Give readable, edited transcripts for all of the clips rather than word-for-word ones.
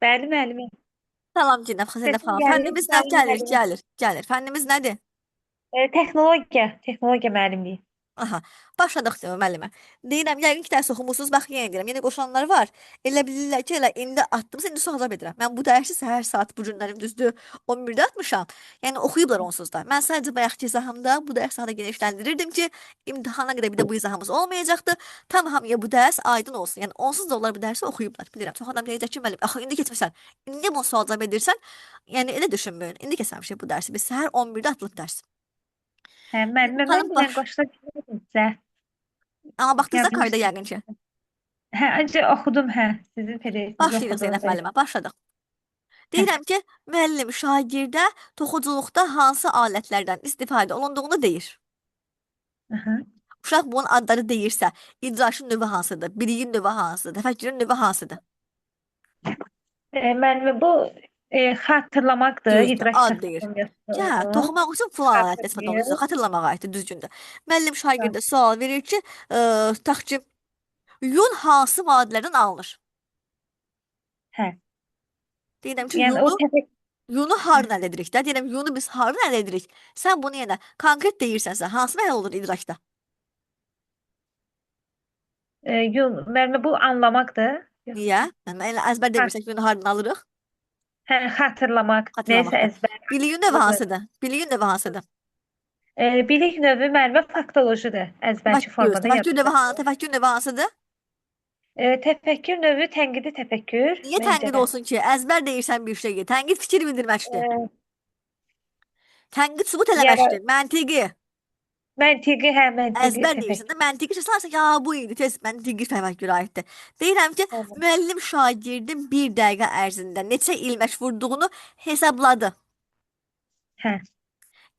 Bəli, müəllimə. Salam Zeynəb, Zeynəb Səsim xanım. gəlir. Fənnimiz nə? Bəli, Gəlir, müəllimə. gəlir, gəlir. Fənnimiz nədir? Texnologiya müəllimliyi. Aha, başladıq demə müəllimə. Deyirəm, yəqin ki, dərs oxumusunuz. Bax, yenə deyirəm, yenə qoşulanlar var. Elə bilirlər ki, elə indi atdımsa indi sual edirəm. Mən bu dərsi səhər saat bu günlərim düzdür 11-də atmışam. Yəni oxuyublar onsuz da. Mən sadəcə bayaqki izahımda bu dərs daha da genişləndirirdim ki, imtahana qədər bir də bu izahımız olmayacaqdı. Tam hamıya bu dərs aydın olsun. Yəni onsuz da onlar bu dərsi oxuyublar. Bilirəm, çox adam deyəcək ki, müəllim, axı indi keçmisən. İndi bunu sual cavab edirsən. Yəni elə düşünməyin. İndi keçməmişik bu dərsi. Biz səhər 11-də atılıb dərs. Hə, müəllimə, mən Xanım dünən baş. qoşula bilmədim sizə. Amma baxdınız da kayda Yazmışdım. yəqin ki. Hə, ancaq oxudum, hə. Sizin PDF-inizi Başlayırıq oxudum. Zeynəb müəllimə, başladıq. Hə, Deyirəm ki, müəllim şagirdə toxuculuqda hansı alətlərdən istifadə olunduğunu deyir. aha. Uşaq bunun adları deyirsə, idraçın növü hansıdır, biliyin növü hansıdır, təfəkkürün növü hansıdır? Müəllimə, bu xatırlamaqdır. Düzdür, İdrak ad deyir. şəxsiyyəti Hə, onu toxumaq üçün filan alətlə istifadə olunur. xatırlayır. Düzdür, xatırlamağa aiddir, düzgündür. Müəllim Hə, şagirdə sual verir ki, tutaq ki, yun hansı maddələrdən alınır? hə. Deyirəm ki, Yəni o yunu hardan əldə edirik də? Deyirəm, yunu biz hardan əldə edirik? Sən bunu yenə konkret deyirsənsə, hansı məhəl olur idrakda? müəllimə, bu anlamaqdır. Niyə? Yəni, elə əzbər Xat demirsək, yunu hardan alırıq? hə, xatırlamaq. Nəyisə Xatırlamaqda. əzbər. Biliyin növü hansıdır? Biliyin növü hansıdır? Bilik növü müəllimə faktolojidir. Əzbərçi Düz. formada yazılır. Təfəkkür növü hansıdır? Təfəkkür növü tənqidi təfəkkür Niyə məncə tənqid də. olsun ki? Əzbər deyirsən bir şeyi. Tənqid fikir bildirməkdir. Eee, Tənqid sübut yara eləməkdir. Məntiqi. məntiqi, hə, məntiqi Əzbər deyirsən də təfəkkür. məntiqi çıxarsa ya bu idi. Tez məntiqi təfəkkürə aiddir. Deyirəm ki, Tamam. müəllim şagirdin bir dəqiqə ərzində neçə ilmək vurduğunu hesabladı. Hə.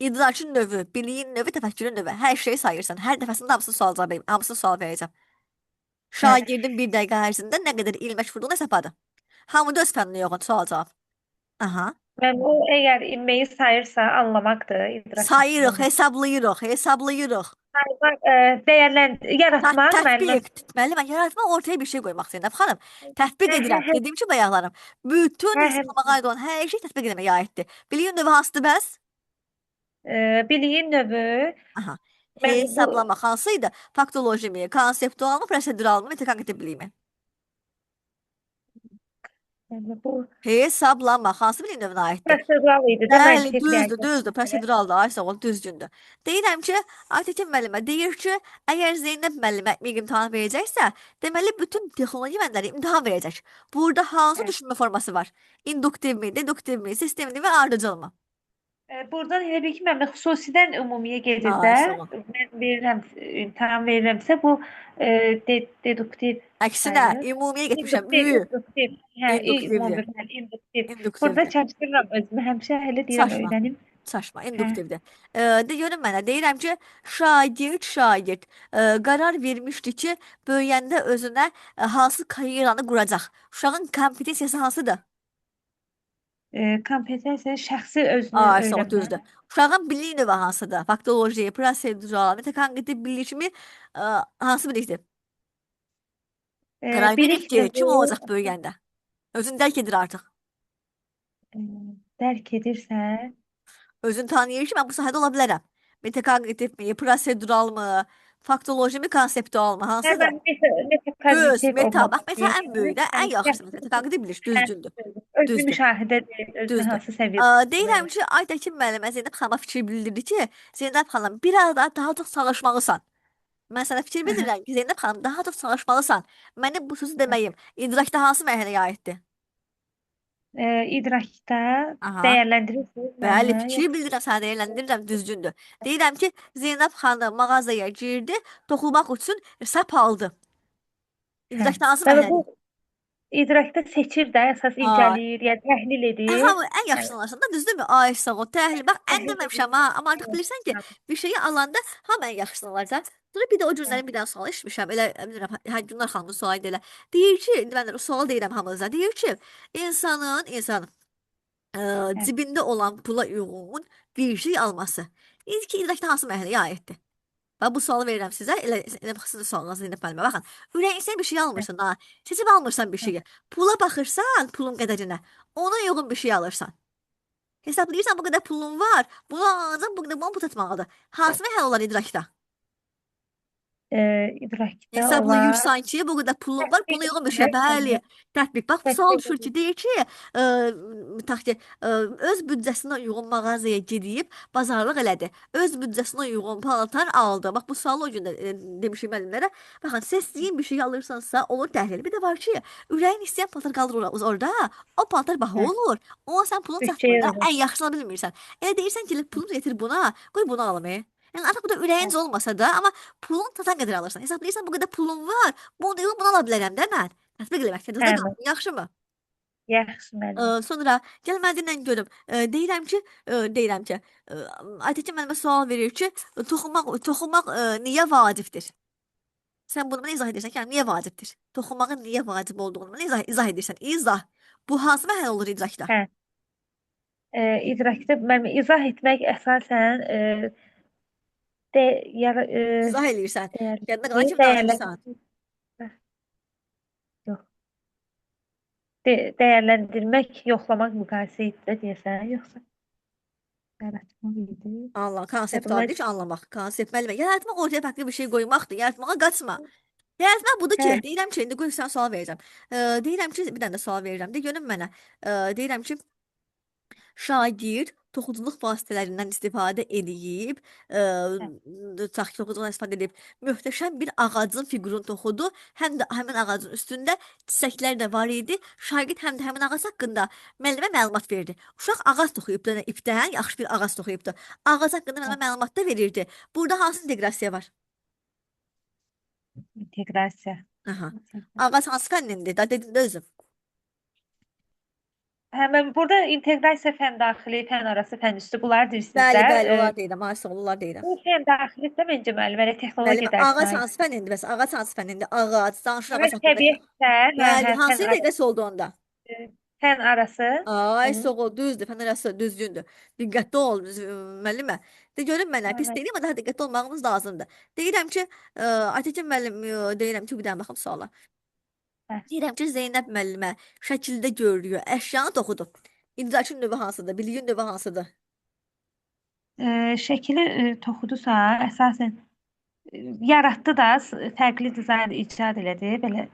İdraçın növü, biliyin növü, təfəkkürün növü. Hər şeyi sayırsan. Hər dəfəsində hamısını sual verəcəm. Hə. Şagirdin bir dəqiqə ərzində nə qədər ilmək vurduğunu hesabladı. Hamıda öz fənninə yoxun sual cavab. Aha. Mən bu əgər ilməyi sayırsa anlamaqdır, idrak Sayırıq, şəklində. hesablayırıq. Saymaq, yaratmaq müəllimə. Tətbiq. Deməli, mən yaratmaq ortaya bir şey qoymaq Zeynəb xanım. Tətbiq Hə, hə, edirəm. hə. Dediyim ki, bayaqlarım. Bütün Hə, hə. hesablamağa aid olan hər şey tətbiq etməyə aiddir. Biliyin növü hansıdır bəs? Biliyin növü Aha. mən bu Hesablama hansıydı? Faktoloji mi, konseptual mı, prosedural mı, metodoloji bilimi? yəni bu Hesablama hansı biliyin növünə aiddir? prosedural idi də Bəli, məntiqlə düzdür, əlaqəli. proseduraldır, ay sağ ol, düzgündür. Deyirəm ki, Aytəkin müəllimə deyir ki, əgər Zeynəb müəllimə ilk imtahan verəcəksə, deməli bütün texnoloji müəllimləri imtahan verəcək. Burada hansı Hə. düşünmə forması var? İnduktivmi, deduktivmi, sistemli və ardıcılmı? Buradan elə bil ki, mən xüsusidən ümumiyə gedir də. Ay sağ ol. Mən verirəm, imtahan verirəmsə bu deduktiv Əksinə, sayılır. ümumiyə getmişəm, İnduktiv. Hə, induktivli, ümumi, bəli, induktiv. Burada induktivli. çalışdırıram özümü, həmişə elə deyirəm Saçma. öyrənim. Saçma, Hə, induktivdir. De görün mənə, deyirəm ki, şagird qərar vermişdi ki, böyüyəndə özünə hansı karyeranı quracaq. Uşağın kompetensiyası hansıdır? kompetensiya şəxsi özünü Ay, sağ ol, öyrənmə. düzdür. Uşağın biliyi növü hansıdır? Faktoloji, prosedural, metakoqnitiv bilişimi hansı bilikdir? Qərar verir Bilik ki, kim növü olacaq böyüyəndə? Özünü dərk edir artıq. e, dərk edirsə, Özünü tanıyır ki, mən bu sahədə ola bilərəm. Metakoqnitiv mi, prosedural mı, faktoloji mi, konseptual mı, hansıdır? mən Düz, metakognitiv meta. olmaq Bax, meta ən istəyirəm. böyük də, ən Yəni yaxşısı. şəxsi Metakoqnitiv bilir, hə, düzgündür. özünü Düzdür, müşahidə edir, özünü düzdür. hansı səviyyədə Deyirəm ki, Aytəkin müəllimə Zeynəb xanıma fikir bildirdi ki, Zeynəb xanım biraz daha çox çalışmalısan. Mən sənə fikir Aha, bildirirəm ki, Zeynəb xanım daha çox çalışmalısan. Mənim bu sözü hə. deməyim idrakda hansı mərhələyə aiddir? İdrakda Aha. dəyərləndirirsiniz Bəli, müəllimə, fikir yoxsa bildirirəm, sənə dəyərləndirirəm, düzgündür. Deyirəm ki, Zeynəb xanım mağazaya girdi, toxunmaq üçün sap aldı. hə. İdrakda hansı Bəli, bu mərhələdir? idrakda seçir də, əsas Ay, incələyir, yəni təhlil edir. hamı ən Yəni yaxşısını alırsan da, düzdürmü? Ay, sağ ol, təhlil. Bax, ən təhlil edir. deməmişəm ha, amma artıq Hə, bilirsən ki, hə, bir şeyi alanda hamı ən yaxşısını alacaq. Sonra bir də o hə, günlərin bir dənə sual eşitmişəm. Elə bilmirəm, Günar xanımın sualı idi elə. Deyir ki, indi mən o sual deyirəm hamınıza. Deyir ki, insanın hə. cibində olan pula uyğun bir şey alması. İlk idrakda hansı mərhələyə aiddir? Bax bu sualı verirəm sizə. Elə baxsın sualınızı Zeynəb müəllimə. Baxın, ürəyin sən bir şey Hə, almırsan ha. Seçib almırsan bir hə, şeyi. Pula baxırsan, pulun qədərinə. Ona uyğun bir şey alırsan. Hesablayırsan bu qədər pulun var. Bunu ancaq bu qədər bunu bu tutmalıdır. Hansı məhəl olar idrakda? idrakda olar. Hesablayırsan ki, bu qədər pulun var, buna uyğun bir şey. Bəli, Tətbiq. tətbiq. Bax, sual düşür ki, deyir ki, tutaq ki, öz büdcəsinə uyğun mağazaya gedib bazarlıq elədi. Öz büdcəsinə uyğun paltar aldı. Bax, bu sualı o gün də demişik müəllimlərə. Baxın, siz istəyin bir şey alırsansa, olur təhlil. Bir də var ki, ürəyin istəyən paltar qalır orada. O paltar baha Hə, olur. Ona sən pulun bütçəyə çatmır da, uyğun. ən yaxşısını bilmirsən. Elə deyirsən ki, pulunu getir buna, qoy bunu alım. Yəni artıq bu da ürəyincə olmasa da, amma pulun çatan qədər alırsan. Hesablayırsan bu qədər pulun var, bunu deyil, bunu ala bilərəm də mən. Tətbiq eləmək yadınızda Hə, qalsın, yaxşımı? yaxşı müəllimə. Sonra gəl mən dinlə görüm. Deyirəm ki, Aytəkin müəllimə sual verir ki, toxunmaq niyə vacibdir? Sən bunu mənə izah edirsən ki, yəni niyə vacibdir? Toxunmağın niyə vacib olduğunu mənə izah edirsən. İzah. Bu hansı məhəl olur idrakda? Hə, idrakda müəllimə izah etmək əsasən də ya İzah eləyirsən. Yadına qalan kimi danışırsan. dəyərləndirmək yox. Dəyərləndirmək, yoxlamaq, müqayisə etdə deyəsən, yoxsa yaratmaq idi. Allah, konsept Yadıma var ki, anlamaq. Konsept müəllimə. Yaratmaq ortaya fərqli bir şey qoymaqdır. Yaratmağa qaçma. Yaratmaq budur ki, hə, deyirəm ki, indi qoy sən sual verəcəm. Deyirəm ki, bir dənə də sual verirəm. De görün mənə. Deyirəm ki, şagird toxuculuq vasitələrindən istifadə edib, hə, tutaq ki, toxuculuqdan istifadə edib, möhtəşəm bir ağacın fiqurunu toxudu. Həm də həmin ağacın üstündə çiçəklər də var idi. Şagird həm də həmin ağac haqqında müəllimə məlumat verdi. Uşaq ağac toxuyubdu, ipdən yaxşı bir ağac toxuyubdu. Ağac haqqında hə, müəllimə məlumat da verirdi. Burada hansı inteqrasiya var? inteqrasiya. Aha. Ağac hansı fənnindir? Da dedin də özüm. Həmin burada inteqrasiya fən daxili, fən arası, fən üstü bunlar deyirsiniz Bəli, də. bəli, onlar deyirəm. Hayısı onlar deyirəm. Bu fən daxili də məncə müəllimə elə texnologiya Müəllimə, dərsinə ağac hansı aiddir. fənnindir? Bəs ağac hansı fənnindir? Ağac, danışır ağac Demək haqqında. təbiətdə, Bəli, fən hansı arası, inteqrasiya oldu onda? fən arası. Ay, Hı. soğuk, düzdür, fən arası, düzgündür. Diqqətli ol, müəllimə. De görün mənə, pis Hə, deyil, amma daha diqqətli olmağımız lazımdır. Deyirəm ki, Aytəkin müəllim, deyirəm ki, bir dənə baxım suala. hə. Deyirəm ki, Zeynəb müəllimə şəkildə görülüyor, əşyanı toxudu. İdrakin növü hansıdır, biliyin növü hansıdır? Şəkili toxudusa, əsasən yaratdı da, fərqli dizayn icad elədi, belə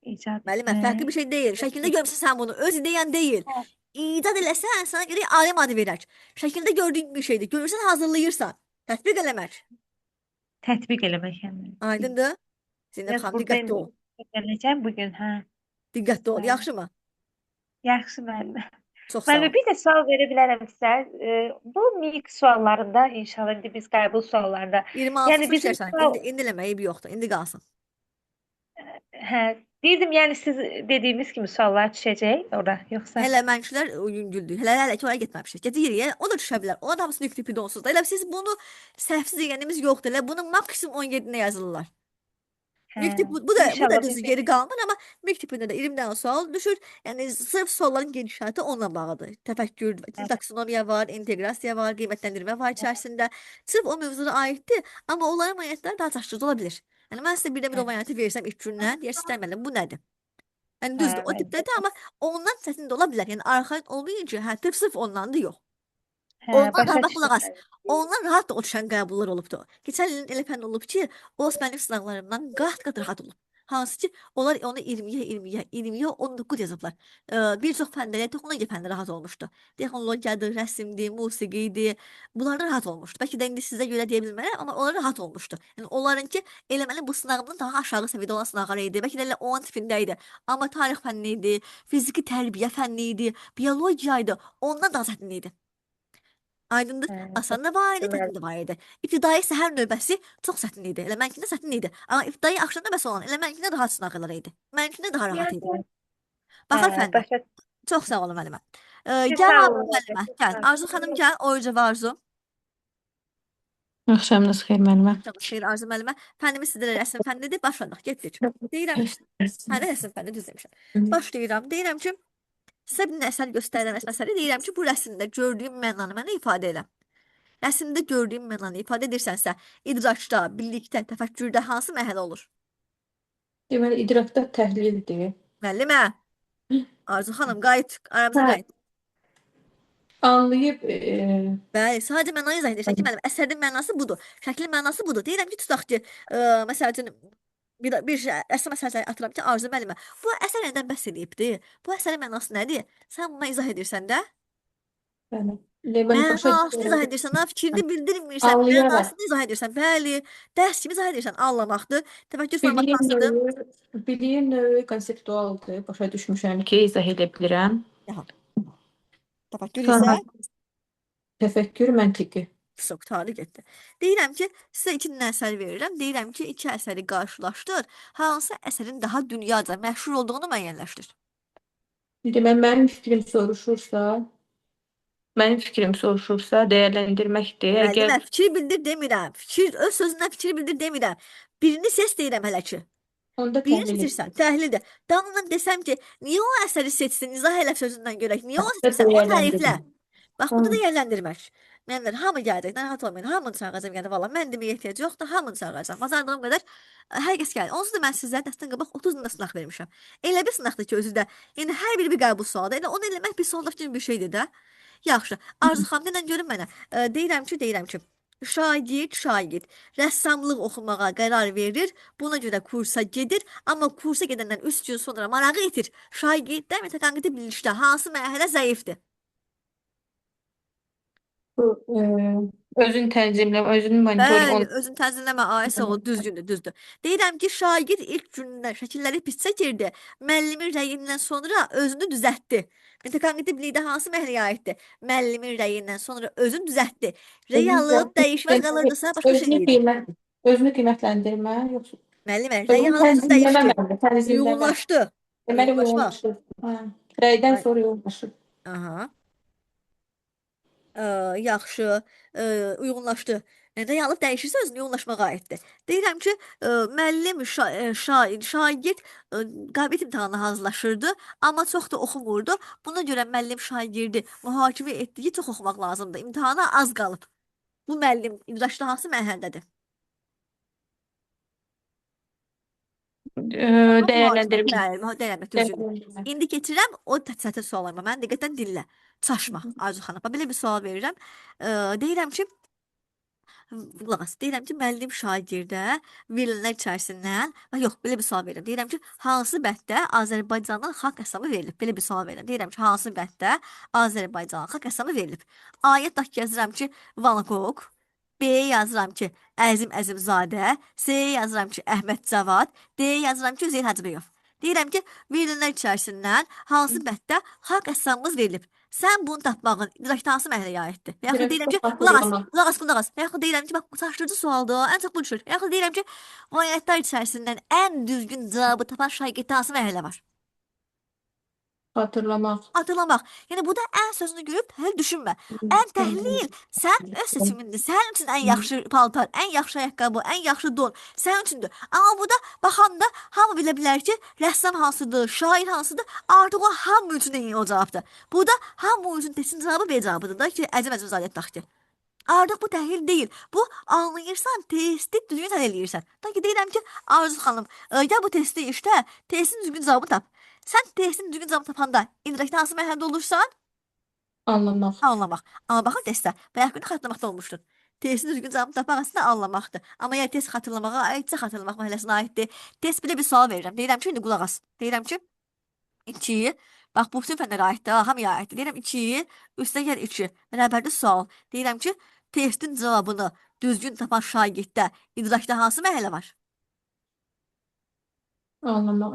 icad Müəllimə, fərqli bir şey deyil. Şəkildə görmüsən sən bunu, öz ideyan deyil. Hə, İcad eləsən, sana görə alim adı verək. Şəkildə gördüyün bir şeydir. Görürsən, hazırlayırsan. Tətbiq eləmək. tətbiq eləmək yəni. Aydındır? Zeynəb Biraz xanım, burada diqqətli ol. gələcəm bugün, hə. Diqqətli ol, Bəli. yaxşımı? Yaxşı müəllimə. Çox sağ Müəllimə ol. bir də sual verə bilərəm sizə. Bu MİQ suallarında inşallah indi biz qəbul suallarında. 26 Yəni bizim seçərsən. sual İndi eləmə, eybi yoxdur. İndi qalsın. hə, deyirdim yəni siz dediyimiz kimi suallar düşəcək ora yoxsa Hələ mənkilər yüngüldür. Hələ ki, oraya getməmişik. Gedirik, o da düşə bilər. O da hamısı nöqtə onsuz da. Elə siz bunu səhvsiz deyənimiz yoxdur. Elə bunun maksimum 17-nə yazırlar. hə, Mük bu da inşallah düzü biz geri qalmır, amma mük tipində də 20 dənə sual düşür. Yəni sırf sualların gedişatı onunla bağlıdır. Təfəkkür, hə, taksonomiya var, inteqrasiya var, qiymətləndirmə var içərisində. Sırf o mövzuda aiddir, amma onların variantları daha çaşdırıcı ola bilər. Yəni mən sizə birdən bir hə, o variantı versəm ilk gündən, deyərsiniz "Müəllim, bu nədir?" Yəni hə, düzdür, o tipdədir, amma ondan çətin də ola bilər. Yəni arxain olmayınca, hə, sırf ondandır yox. hə, Ondan başa rahat qulaq as. düşdüm. Ondan rahat da o düşən qəbullar olubdu. Keçən ilin elə fənn olub ki, o mənim sınaqlarımdan qat-qat rahat olub. Hansı ki, onlar onu 20-yə, 20-yə, 20-yə 19 yazıblar. Bir çox fəndlərə texnologiya fəndi rahat olmuşdu. Texnologiyadır, rəsmdir, musiqidir. Bunlar rahat olmuşdu. Bəlkə də indi sizə görə deyə bilmərəm, amma onlar rahat olmuşdu. Yəni onlarınki eləməli bu sınağımdan daha aşağı səviyyədə olan sınaqlar idi. Bəlkə də elə o an tipində idi. Amma tarix fənni idi, fiziki tərbiyə fənni idi, biologiya idi. Ondan daha çətin idi. Aydındır. Hə, Asan da başa var idi, düşdüm. çətin də var idi. İbtidai səhər növbəsi çox çətin idi. Elə mənkində çətin idi. Amma ibtidai axşam növbəsi olan elə mənkində rahat sınaqlar idi. Mənkində daha rahat idi. Yəni, Baxar hə, fəndə. başa Çox sağ olun müəllimə. Siz Gəl sağ Arzu olun. müəllimə, Çox gəl. sağ Arzu xanım olun. gəl. Oyuncu var Arzu. Axşamınız xeyir müəllimə. Xeyir Arzu müəllimə. Fənnimiz sizdə də rəsm fənnidir. Başladıq. Getdik. Deyirəm, hə də rəsm fənni düz demişəm. Başlayıram. Deyirəm ki, sizə bir əsər göstərirəm əsəri. Deyirəm ki, bu rəsmdə gördüyüm mənanı mənə ifadə elə. Rəsmdə gördüyün mənanı ifadə edirsənsə, idraçda, birlikdə, təfəkkürdə hansı mərhələ olur? Deməli, idrakda təhlildir. Müəllimə, Arzu xanım, qayıt, aramıza Hə, qayıt. anlayıb Bəli, sadəcə mənanı izah edirsən ki, müəllim, əsərin mənası budur, şəklin mənası budur. Deyirəm ki, tutaq ki, məsəl üçün bir şey, əsər məsələsini atıram ki, Arzu müəllimə, bu əsər nədən bəhs edibdi? Bu əsərin mənası nədir? Sən buna izah edirsən də? bəli. Mən başa Mənasını izah düşürəm. edirsən, ha, fikrini bildirmirsən, Anlayaraq. mənasını izah edirsən. Bəli, dərs kimi izah edirsən, anlamaqdır. Təfəkkür formatı Biliyin hansıdır? növü, biliyin növü konseptualdır. Başa düşmüşəm ki, izah edə bilirəm. Aha, təfəkkür isə Sonra təfəkkür məntiqi. çox tarih getdi. Deyirəm ki, sizə iki dənə əsər verirəm. Deyirəm ki, iki əsəri qarşılaşdır. Hansı əsərin daha dünyaca məşhur olduğunu müəyyənləşdir. Deməli, mənim fikrim soruşursa, dəyərləndirməkdir. Əgər Müəllimə, fikir bildir demirəm. Öz sözündən fikir bildir demirəm. Birini seç deyirəm hələ ki. onda Birini təhlil seçirsən, edir. təhlildə. Danılan desəm ki, niyə o əsəri seçdin? İzah elə sözündən görək. Niyə onu Və seçirsən? O təriflə. dəyərləndirmək. Bax, bu da Tamam. dəyərləndirmək. Mənlər hamı gələcək, narahat olmayın. Hamını çağıracağım, yəni valla. Mən deməyə ehtiyac yoxdur, hamını çağıracağam. Bacardığım qədər hər kəs gəlir. Onsuz da mən sizə dəstən qabaq 30 dənə sınaq vermişəm. Elə bir sınaqdır ki, özü də, yəni hər biri bir qəbul sualıdır. Elə onu eləmək bir soldaq kimi bir şeydir də. Yaxşı. Arzu xanım, denən görün mənə. Deyirəm ki, şagird rəssamlıq oxumağa qərar verir. Buna görə kursa gedir, amma kursa gedəndən 3 gün sonra marağı itir. Şagirddə metaqoqnitiv bilikdə hansı mərhələ zəifdir? Bu özün tənzimləmə, özünün monitorinq Bəli, özün tənzimləmə aisə o düzgündür, düzdür. Deyirəm ki, şagird ilk gündən şəkilləri pis çəkirdi. Müəllimin rəyindən sonra özünü düzəltdi. Metaqoqnitiv bilikdə hansı mərhələyə aiddir? Müəllimin rəyindən sonra özünü düzəltdi. Rəy alıb dəyişməz qalırdısa başqa şey idi. özünü qiymətləndirmə, yoxsa Müəllimə, rəy özünü alıb özünü dəyişdi. tənzimləmə, tənzimləmə. Uyğunlaşdı. Deməli, Uyğunlaşmaq. yoğunlaşır. Hə. Rəydən Ay, sonra yoğunlaşır. aha. Yaxşı, uyğunlaşdı. Rəy alıb dəyişirsə özünü yoğunlaşmağa aiddir. Deyirəm ki, müəllim, şagird qabiliyyət imtahanına hazırlaşırdı, amma çox da oxumurdu. Buna görə müəllim şagirdi mühakimə etdiyi çox oxumaq lazımdır. İmtahana az qalıb. Bu müəllim idraçda hansı mərhələdədir? Dəyərləndirmə. Bəli, dəyərmək düzgündür. Dəyərləndirmə. İndi keçirəm o sətir sualıma. Mən diqqətlə dinlə. Çaşma Arzu xanım. Belə bir sual verirəm. Deyirəm ki, qulaq as. Deyirəm ki, müəllim şagirdə verilənlər içərisindən, yox, belə bir sual verirəm. Deyirəm ki, hansı bənddə Azərbaycanın xalq qəssamı verilib? Belə bir sual verirəm. Deyirəm ki, hansı bənddə Azərbaycanın xalq qəssamı verilib? A-yə yazıram ki, Vanakok. B-yə yazıram ki, Əzim Əzimzadə. C-yə yazıram ki, Əhməd Cavad. D-yə yazıram ki, Üzeyir Hacıbəyov. Deyirəm ki, verilənlər içərisindən hansı bənddə xalq qəssamımız verilib? Sən bunu tapmağın idraçda hansı mərhələyə aiddir? Və yaxud deyirəm ki, qulaq as. Və yaxud deyirəm ki, bax, bu çaşdırıcı sualdır, ən çox bu düşür. Və yaxud deyirəm ki, variantlar içərisindən ən düzgün cavabı tapan şagirddə hansı mərhələ var? Hatırlamaq. Hatırlamaq. Yəni burada ən sözünü görüb təhlil düşünmə. Ən təhlil sən öz seçimindir. Sənin üçün ən yaxşı paltar, ən yaxşı ayaqqabı, ən yaxşı don sənin üçündür. Amma burada baxanda hamı bilə bilər ki, rəssam hansıdır, şair hansıdır, artıq o hamı üçün eyni o cavabdır. Burada hamı üçün testin cavabı B cavabıdır da ki, Əzim Əzimzadə taxtı. Artıq bu təhlil deyil. Bu anlayırsan, testi düzgün təhlil edirsən. Ta ki deyirəm ki, Arzu xanım, ya bu testi işlə, testin düzgün cavabını tap. Sən testin düzgün cavabını tapanda indirekdə hansı mərhələdə olursan? Anlamaq. Anlamaq. Amma baxın testə, bayaq günü xatırlamaqda olmuşdur. Testin düzgün cavabını tapmaq aslında anlamaqdır. Amma ya test xatırlamağa aidsə, xatırlamaq mərhələsinə aiddir. Test belə bir sual verirəm. Deyirəm ki, indi qulaq as. Deyirəm ki, 2, bax bu bütün fənlərə aiddir, hamıya aiddir. Deyirəm 2, üstəgəl 2. Bərabərdə sual. Deyirəm ki, testin cavabını düzgün tapan şagirddə idrakda hansı mərhələ var? Anlamaq.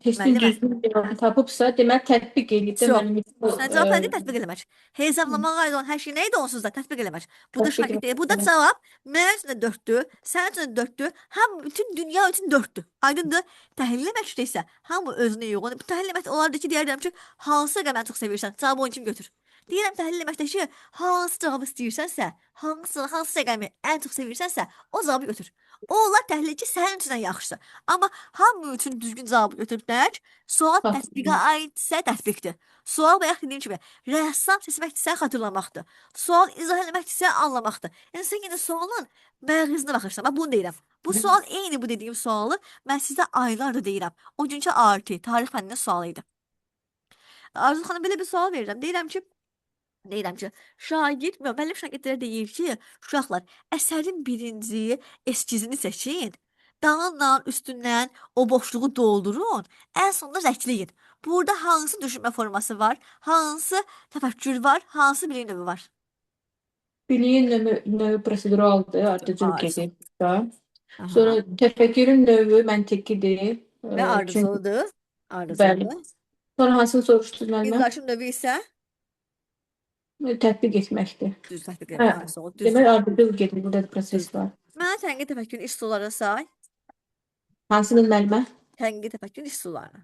Testin Müəllimə. düzgün cavabı tapıbsa, demək tətbiq edib də Yox. mənim Sən cavab verdi, tətbiq eləmək. Hesablamaya aid olan hər şey nə idi onsuz da tətbiq eləmək. Burada Tətbiq şagird, eləmək. burada cavab mənim üçün də 4-dür, sənin üçün də 4-dür, həm bütün dünya üçün 4-dür. Aydındır? Təhlil etməkdə isə hamı özünə yox. Bu təhlil etmək olardı ki, deyərdim ki, hansı rəqəməni çox sevirsən, cavabı onun kimi götür. Deyirəm təhlil etməkdə ki, hansı cavabı istəyirsənsə, hansı rəqəmi ən çox sevirsənsə, o cavabı götür. O olar təhlil ki, sənin üçün yaxşısı. Amma hamı üçün düzgün cavabı götürüblər. Sual tətbiqə aidsə tətbiqdir. Sual bayaq dediyim kimi, rəssam seçməkdirsə xatırlamaqdır. Sual izah eləməkdirsə anlamaqdır. Yəni sən yenə sualın mərkəzinə baxırsan. Mən bunu deyirəm. Bu sual eyni bu dediyim sualı mən sizə aylardır deyirəm. O günkü ART, tarix fənninin sualı idi. Arzu xanım belə bir sual verirəm. Deyirəm ki, müəllim şagirdlərə deyir ki, uşaqlar, əsərin birinci eskizini seçin, dağınla üstündən o boşluğu doldurun, ən sonunda rəkləyin. Burada hansı düşünmə forması var, hansı təfəkkür var, hansı biliyin növü var? Biliyin növü proseduraldır, ardıcıl Harika. gedir da. Aha. Sonra təfəkkürün növü məntiqidir. Və ardıcıldır. Bəli. Sonra hansını soruşdunuz müəllimə? İdraçın növü isə Tətbiq etməkdir. düz tətbiq Hə, etmək. Demək ardıcıl gedir, burada proses var. Mənə tənqid təfəkkürün iş sularını say. Hansının müəllimə? Tənqid təfəkkürün iş sularını.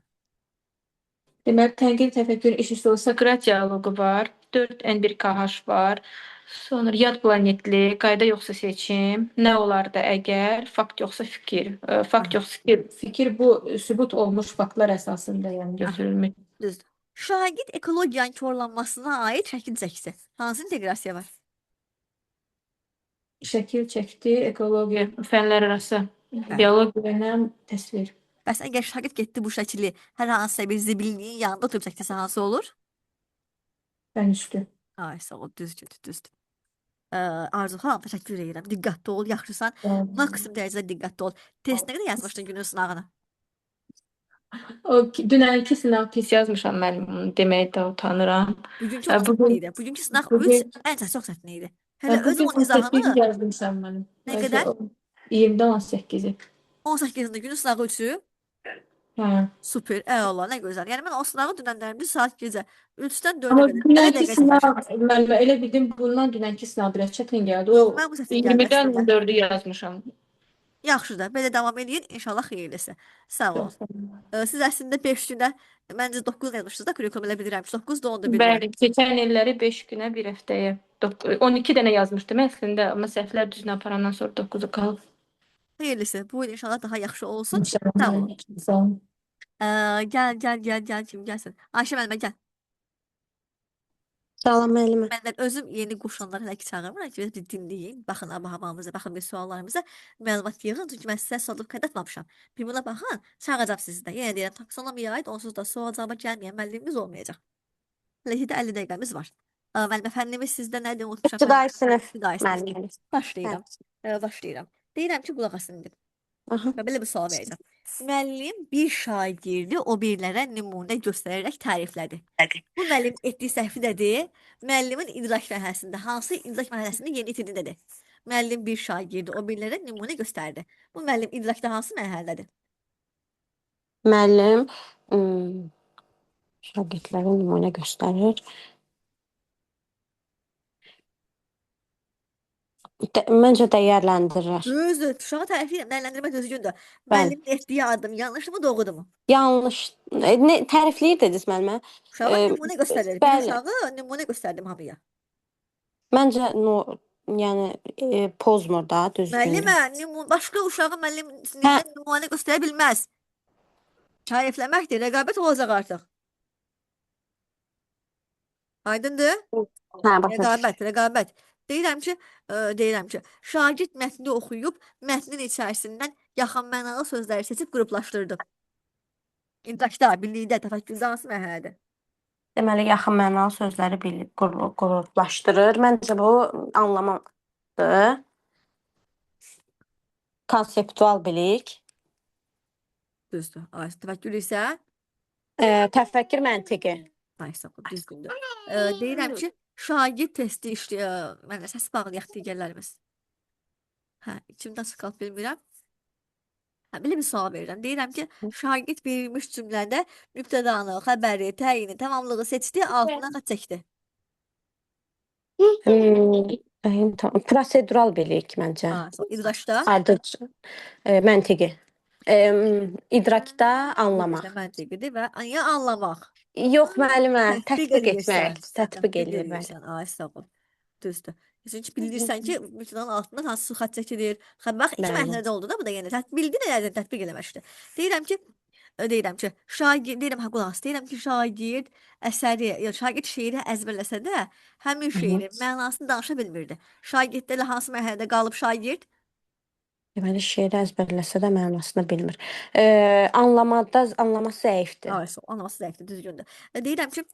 Deməli, tənqid təfəkkürün iş üsulu Sokrat dialoqu var, 4N1KH var, sonra yad planetli, qayda yoxsa seçim, nə olardı əgər, fakt yoxsa fikir. Fakt yoxsa fikir bu sübut olmuş faktlar əsasında yəni götürülmüş. Düzdür. Şagird ekologiyanın korlanmasına aid şəkil çəkisi. Hansı inteqrasiya var? Şəkil çəkdi, ekologiya, fənlər arası, biologiya ilə təsvir. Bəs əgər şagird getdi bu şəkili hər hansısa bir zibilliyin yanında oturub çəkdirsə hansı olur? Fən üstü. Ay, sağ ol, düzdür. Arzu xanım, təşəkkür edirəm. Diqqətli ol, yaxşısan. Maksimum dərəcədə diqqətli ol. Test nə qədər yazmışdın günün sınağını? O dünənki sınav pis yazmışam mən deməyə də utanıram. Bugünkü çətin idi. Bugünkü sınaq 3 ən çox çətin idi. Hələ özüm onun izahını yazmışam mənim. Nə qədər? 20-dən 18-i. 18-də günün sınağı 3-ü. Hə. Super, əla, nə gözəl. Yəni mən o sınağı dünəndən bir saat gecə 3-dən 4-ə Amma qədər. dünənki sınav müəllimə elə bildim bundan dünənki sınav biraz çətin gəldi. O Mən bu səsin gəldi 20-dən əslində. 4-ü yazmışam. Yaxşı da, belə davam edin. İnşallah xeyirlisi. Sağ ol. Siz əslində 5 günə, məncə 9 yazmışsınız da, kurikulum elə bilirəm ki, 9 da onda bilirəm. Bəli, keçən illəri 5 günə, bir həftəyə. 12 dənə yazmışdım əslində, amma səhvlər düzünə aparandan sonra 9-u qalıb. Xeyirlisi. Bu il inşallah daha yaxşı olsun. İnşallah. Sağ ol. Sağ olun. Gəl, kim gəlsin? Ayşə müəllimə gəl. Salam müəllimə. Məndən özüm yeni qoşulanları hələ ki çağırmıram ki, bir dinləyin. Baxın hava-havamıza, baxın bir suallarımıza məlumat yığın. Çünki mən sizə sualları qaydatmamışam. Bir buna baxın, çağıracam sizi də. Yenə deyirəm, taksonomiya aid onsuz da sual cavaba gəlməyən müəllimimiz olmayacaq. Hələ ki də 50 dəqiqəmiz var. Müəllimə fənnimiz sizdə nədir unutmuşam. İbtidai sinif İbtidai sinif. müəllimi. Başlayıram. Deyirəm ki, qulaq asın indi. Aha. Və belə bir sual verəcəm. Müəllim bir şagirdi o birlərə nümunə göstərərək təriflədi. Bu müəllim etdiyi səhvi dedi. Müəllimin idrak mərhələsində hansı idrak mərhələsində yeni itirdi dedi. Müəllim bir şagirdi o birlərə nümunə göstərdi. Bu müəllim idrakda hansı mərhələdədir? Müəllim şagirdlərə nümunə göstərir. Məncə dəyərləndirir. Düzdür. Uşağı tərifləyirəm. Dəyərləndirmək düzgündür. Müəllimin etdiyi adım yanlışmı, doğrudur mu? Yanlış. Tərifləyir dediniz müəllimə. Uşağa nümunə göstərir. Bir bəli. uşağı nümunə göstərdim hamıya. Məncə yəni pozmur da düzgün. Müəllimə, başqa uşağı müəllim nümunə göstərə bilməz. Tərifləməkdir, rəqabət olacaq artıq. Aydındır? Hə, başa. Rəqabət. Deyirəm ki, şagird mətni oxuyub, mətnin içərisindən yaxın mənalı sözləri seçib qruplaşdırdı. İdrakda, birlikdə, təfəkkürdə hansı mərhələdir? Deməli, yaxın mənalı sözləri bilib qruplaşdırır. Məncə bu anlamaqdır. Konseptual bilik. Düzdür. Təfəkkür isə? Təfəkkür məntiqi. Düzgündür. Deyirəm ki, şagird testi işləyir. Mənə səs bağlayaq digərlərimiz. İçimdə sıxalt bilmirəm. Belə bir sual verirəm. Deyirəm ki, şagird verilmiş cümlədə mübtədanı, xəbəri, təyini, tamamlığı seçdi, altına xətt çəkdi. Prosedural bilik məncə. İdraçda? Məntiqi. İdrakda anlamaq. Məntiqidir və ya anlamaq. Yox müəllimə, tətbiq etmək. Tətbiq eləyir. Ay, sağ ol. Düzdür. Çünki bilirsən ki, mütləqin altından hansı xətt çəkilir. Bax, iki Bəli. mərhələdə oldu da bu da yəni. Bildin elə tətbiq eləməşdi. Deyirəm ki, şagird, deyirəm, ha, qulaq as, deyirəm ki, şagird əsəri, ya şagird şeiri əzbərləsə də, həmin şeirin mənasını danışa bilmirdi. Şagirddə elə hansı mərhələdə qalıb şagird? Deməli, şeiri əzbərləsə də mənasını bilmir. Anlaması zəifdir. Ayso, anlaması zəifdir, düzgündür. Deyirəm ki,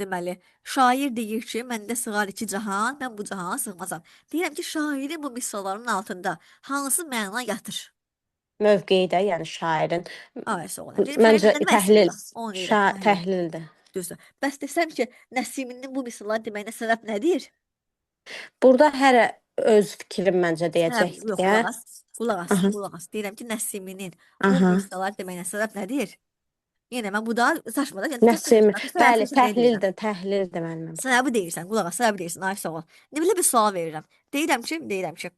deməli, şair deyir ki, məndə sığar iki cahan, mən bu cahana sığmazam. Deyirəm ki, şairin bu misralarının altında hansı məna yatır? Mövqeyi də, yəni şairin Ayso, deyirəm, məncə şairin məndə təhlil, məsələ. Onu deyirəm, təhlil. təhlildir. Düzdür. Bəs desəm ki, Nəsiminin bu misraları deməyinə səbəb nədir? Burada hər öz fikrim məncə Yox, deyəcəkdir. qulaq as, qulaq as, Aha. qulaq as. Deyirəm ki, Nəsiminin bu Aha. misraları deməyinə səbəb nədir? Yenə mən bu da saçmadan, yəni Nəsim, bəli, təhlildir. təhlildir mənim. Səbəbi deyirsən, qulaq as, səbəbi deyirsən, ay sağ ol. Ne belə bir sual verirəm. Deyirəm ki,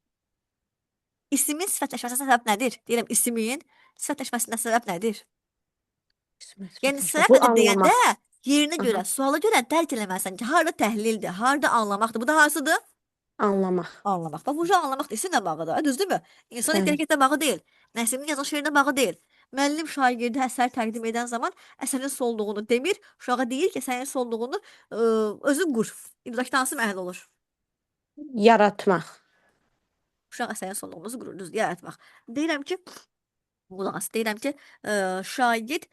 ismin sifətləşməsinə səbəb nədir? Deyirəm, ismin sifətləşməsinə səbəb nədir? Yəni səbəb Bu nədir deyəndə anlamaq. yerinə görə, Aha. suala görə dərk eləməlisən ki, harda təhlildir, harda anlamaqdır. Bu da hansıdır? Anlamaq. Anlamaq. Bax, bu anlamaq da isimlə bağlıdır, düzdürmü? İnsan Bəli. intellektinə bağlı deyil. Nəsiminin yazılan şeirinə bağlı deyil. Müəllim şagirdə əsər təqdim edən zaman əsərin solduğunu demir, uşağa deyir ki, sənin solduğunu özün qur. İdrakda hansı mərhələ olur? Yaratmaq. Uşaq əsərin solduğumuzu qurur, düz yaratmaq. Deyirəm ki, qulaq as, deyirəm ki, şagird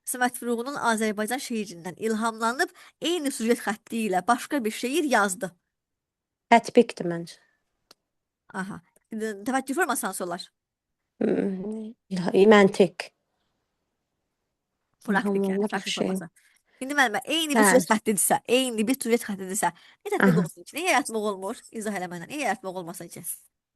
Səməd Vurğunun Azərbaycan şeirindən ilhamlanıb eyni süjet xətti ilə başqa bir şeir yazdı. Tətbiqdir məncə. Aha. Təfəkkür forması hansı olar? Məntiq. Praktik, yəni İlhamlanıb praktik şey. forması. İndi müəllimə eyni bir Hə. süjet xəttidirsə, eyni bir süjet xəttidirsə, nə tətbiq Aha. olsun ki? Niyə yaratmaq olmur? İzah eləməklə. Niyə yaratmaq olmasın ki?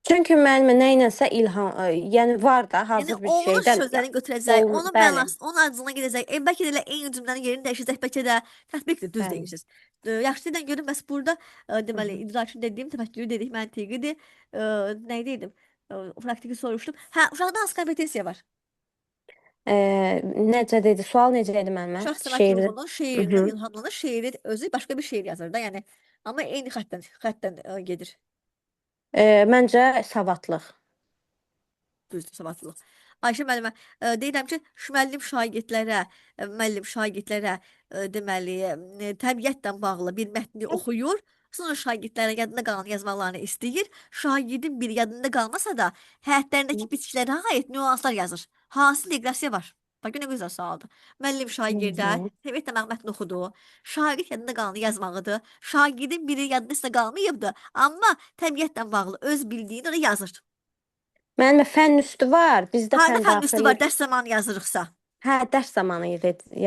Çünki müəllimə nə ilənsə ilham, yəni var da Yəni hazır bir onun şeydən. sözlərini götürəcək, onun bəli. mənası, onun arzusuna gedəcək. Bəlkə də elə eyni cümlənin yerini dəyişəcək, bəlkə də tətbiqdir, düz Bəli. deyirsiniz. Yaxşı deyən görün, bəs burada deməli idrakin dediyim təfəkkürü dedik, məntiqidir. Nə dedim? Praktiki soruşdum. Hə, uşaqda hansı kompetensiya var? Necə dedi? Sual necə idi müəllimə? Uşaq Səməd Şeiri. Vurğunun şeirindən ilhamlanır, şeiri özü başqa bir şeir yazır da, yəni amma eyni xəttdən gedir. Məncə savadlıq. Düzdür, savadlılıq. Ayşə müəllimə, deyirəm ki, müəllim şagirdlərə deməli, təbiətlə bağlı bir mətni oxuyur, sonra şagirdlərə yadında qalan yazmalarını istəyir. Şagirdin bir yadında qalmasa da, həyətlərindəki bitkilərə aid nüanslar yazır. Hansı inteqrasiya var? Bax, nə gözəl sualdır. Müəllim şagirdə təbiətlə bağlı mətni oxudu. Şagird yadında qalanı yazmağıdır. Şagirdin biri yadında qalmayıbdı, amma təbiətlə bağlı öz bildiyini oraya yazır. Müəllimə fənn üstü var. Bizdə Harda fənn fənn üstü daxili. var, dərs zamanı yazırıqsa? Hə, dərs zamanı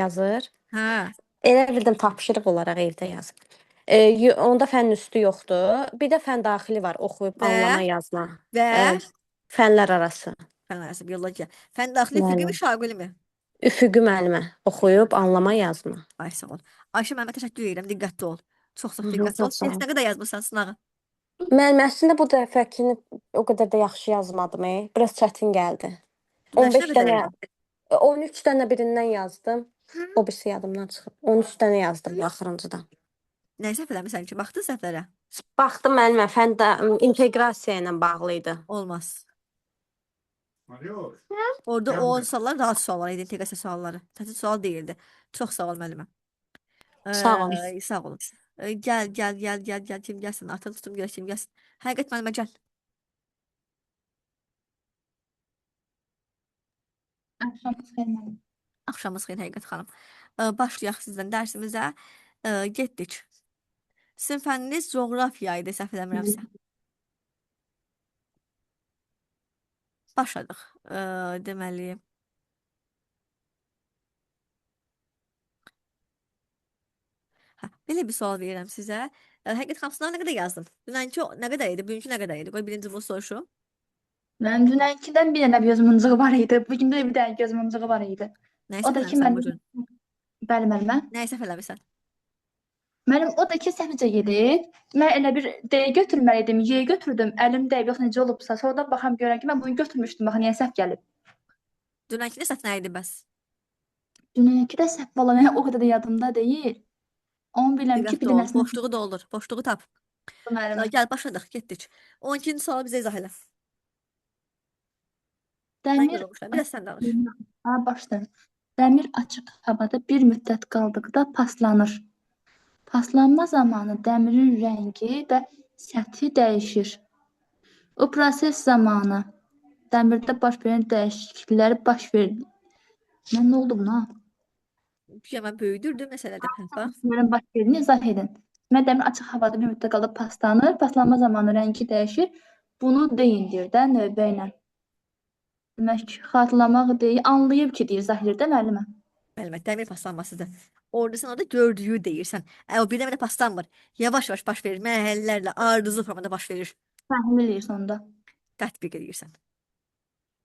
yazır. Hə. Elə bildim tapşırıq olaraq evdə yazır. Onda fənn üstü yoxdur. Bir də fənn daxili var, oxuyub anlama, yazma. Və Fənlər arası. fənn arası biologiya. Fənn daxili üfüqi mi, şagili mi? Üfüqi müəllimə. Oxuyub anlama, yazma. Ay sağ ol. Ayşə müəllimə təşəkkür edirəm. Diqqətli ol. Çox Hı hı, diqqətli ol. çox sağ ol. Test nə qədər yazmısan sınağı? Müəllimə əslində bu dəfəkini o qədər də yaxşı yazmadım. Biraz çətin gəldi. 15 dənə, 13 dənə birindən yazdım. O birisi yadımdan çıxıb. 13 dənə yazdım axırıncıdan. Nə səhv eləmisən ki? Baxdın səhvlərə? Baxdım müəllimə, fəndə inteqrasiya ilə bağlı idi. Olmaz. Orada o suallar rahat suallar idi, inteqrasiya sualları. Tətil sual deyildi. Çox sağ ol müəllimə. Sağ olun. Sağ olun. Gəl, kim gəlsin? Atın tutum görə kim gəlsin. Həqiqət müəllimə gəl. Axşamınız xeyir müəllim. Axşamınız xeyir həqiqət xanım. Başlayaq sizdən dərsimizə. Getdik. Sizin fənniniz coğrafiya idi, səhv eləmirəmsə. Başladıq. Deməli. Belə bir sual verirəm sizə. Həqiqət xanım, sınava nə qədər yazdım? Dünənki nə qədər idi? Bugünkü nə qədər idi? Qoy birinci bunu soruşum. Mənim dünənkidən bir dənə gözümüncüğü var idi. Bugün də bir dənə gözümüncüğü var idi. Nəyə O da səhv ki, eləmisən mənim... bugün? Bəli, müəllimə. Nəyə səhv eləmisən? Mənim o da ki, səhvcə gedir. Mən elə bir D götürməliydim, Y götürdüm. Əlim dəyib, yox necə olubsa. Sonradan baxam görəm ki, mən bunu götürmüşdüm. Bax, niyə səhv gəlib? Dünənki də səhv nə idi bəs? Dünənki də səhv valla, o qədər də yadımda deyil. Onu biləm ki, Diqqətli bir ol. dənəsini Boşluğu doldur. Boşluğu tap. müəllimə. Gəl başladıq, getdik. 12-ci sualı bizə izah elə. Mən Dəmir yorulmuşam. Biraz sən danış. başlayın. Dəmir açıq havada bir müddət qaldıqda paslanır. Paslanma zamanı dəmirin rəngi və səthi dəyişir. O proses zamanı dəmirdə baş verən dəyişikliklər baş verir. Nə oldu buna? Hemen böyüdürdü məsələdə. Bax. Dəmirin baş verdiğini izah edin. Demək, dəmir açıq havada bir müddət qalıb paslanır. Paslanma zamanı rəngi dəyişir. Bunu deyin deyir də növbə ilə. Demək, xatırlamaq deyil, anlayıb ki, deyir, izah edir də müəllimə. Müəllimə, dəmir paslanmasıdır. Orada sən orada gördüyü deyirsən. O birdən-birə paslanmır. Yavaş-yavaş baş verir. Mərhələlərlə, ardıcıl formada baş verir. Təhlil edir sonda. Tətbiq edirsən.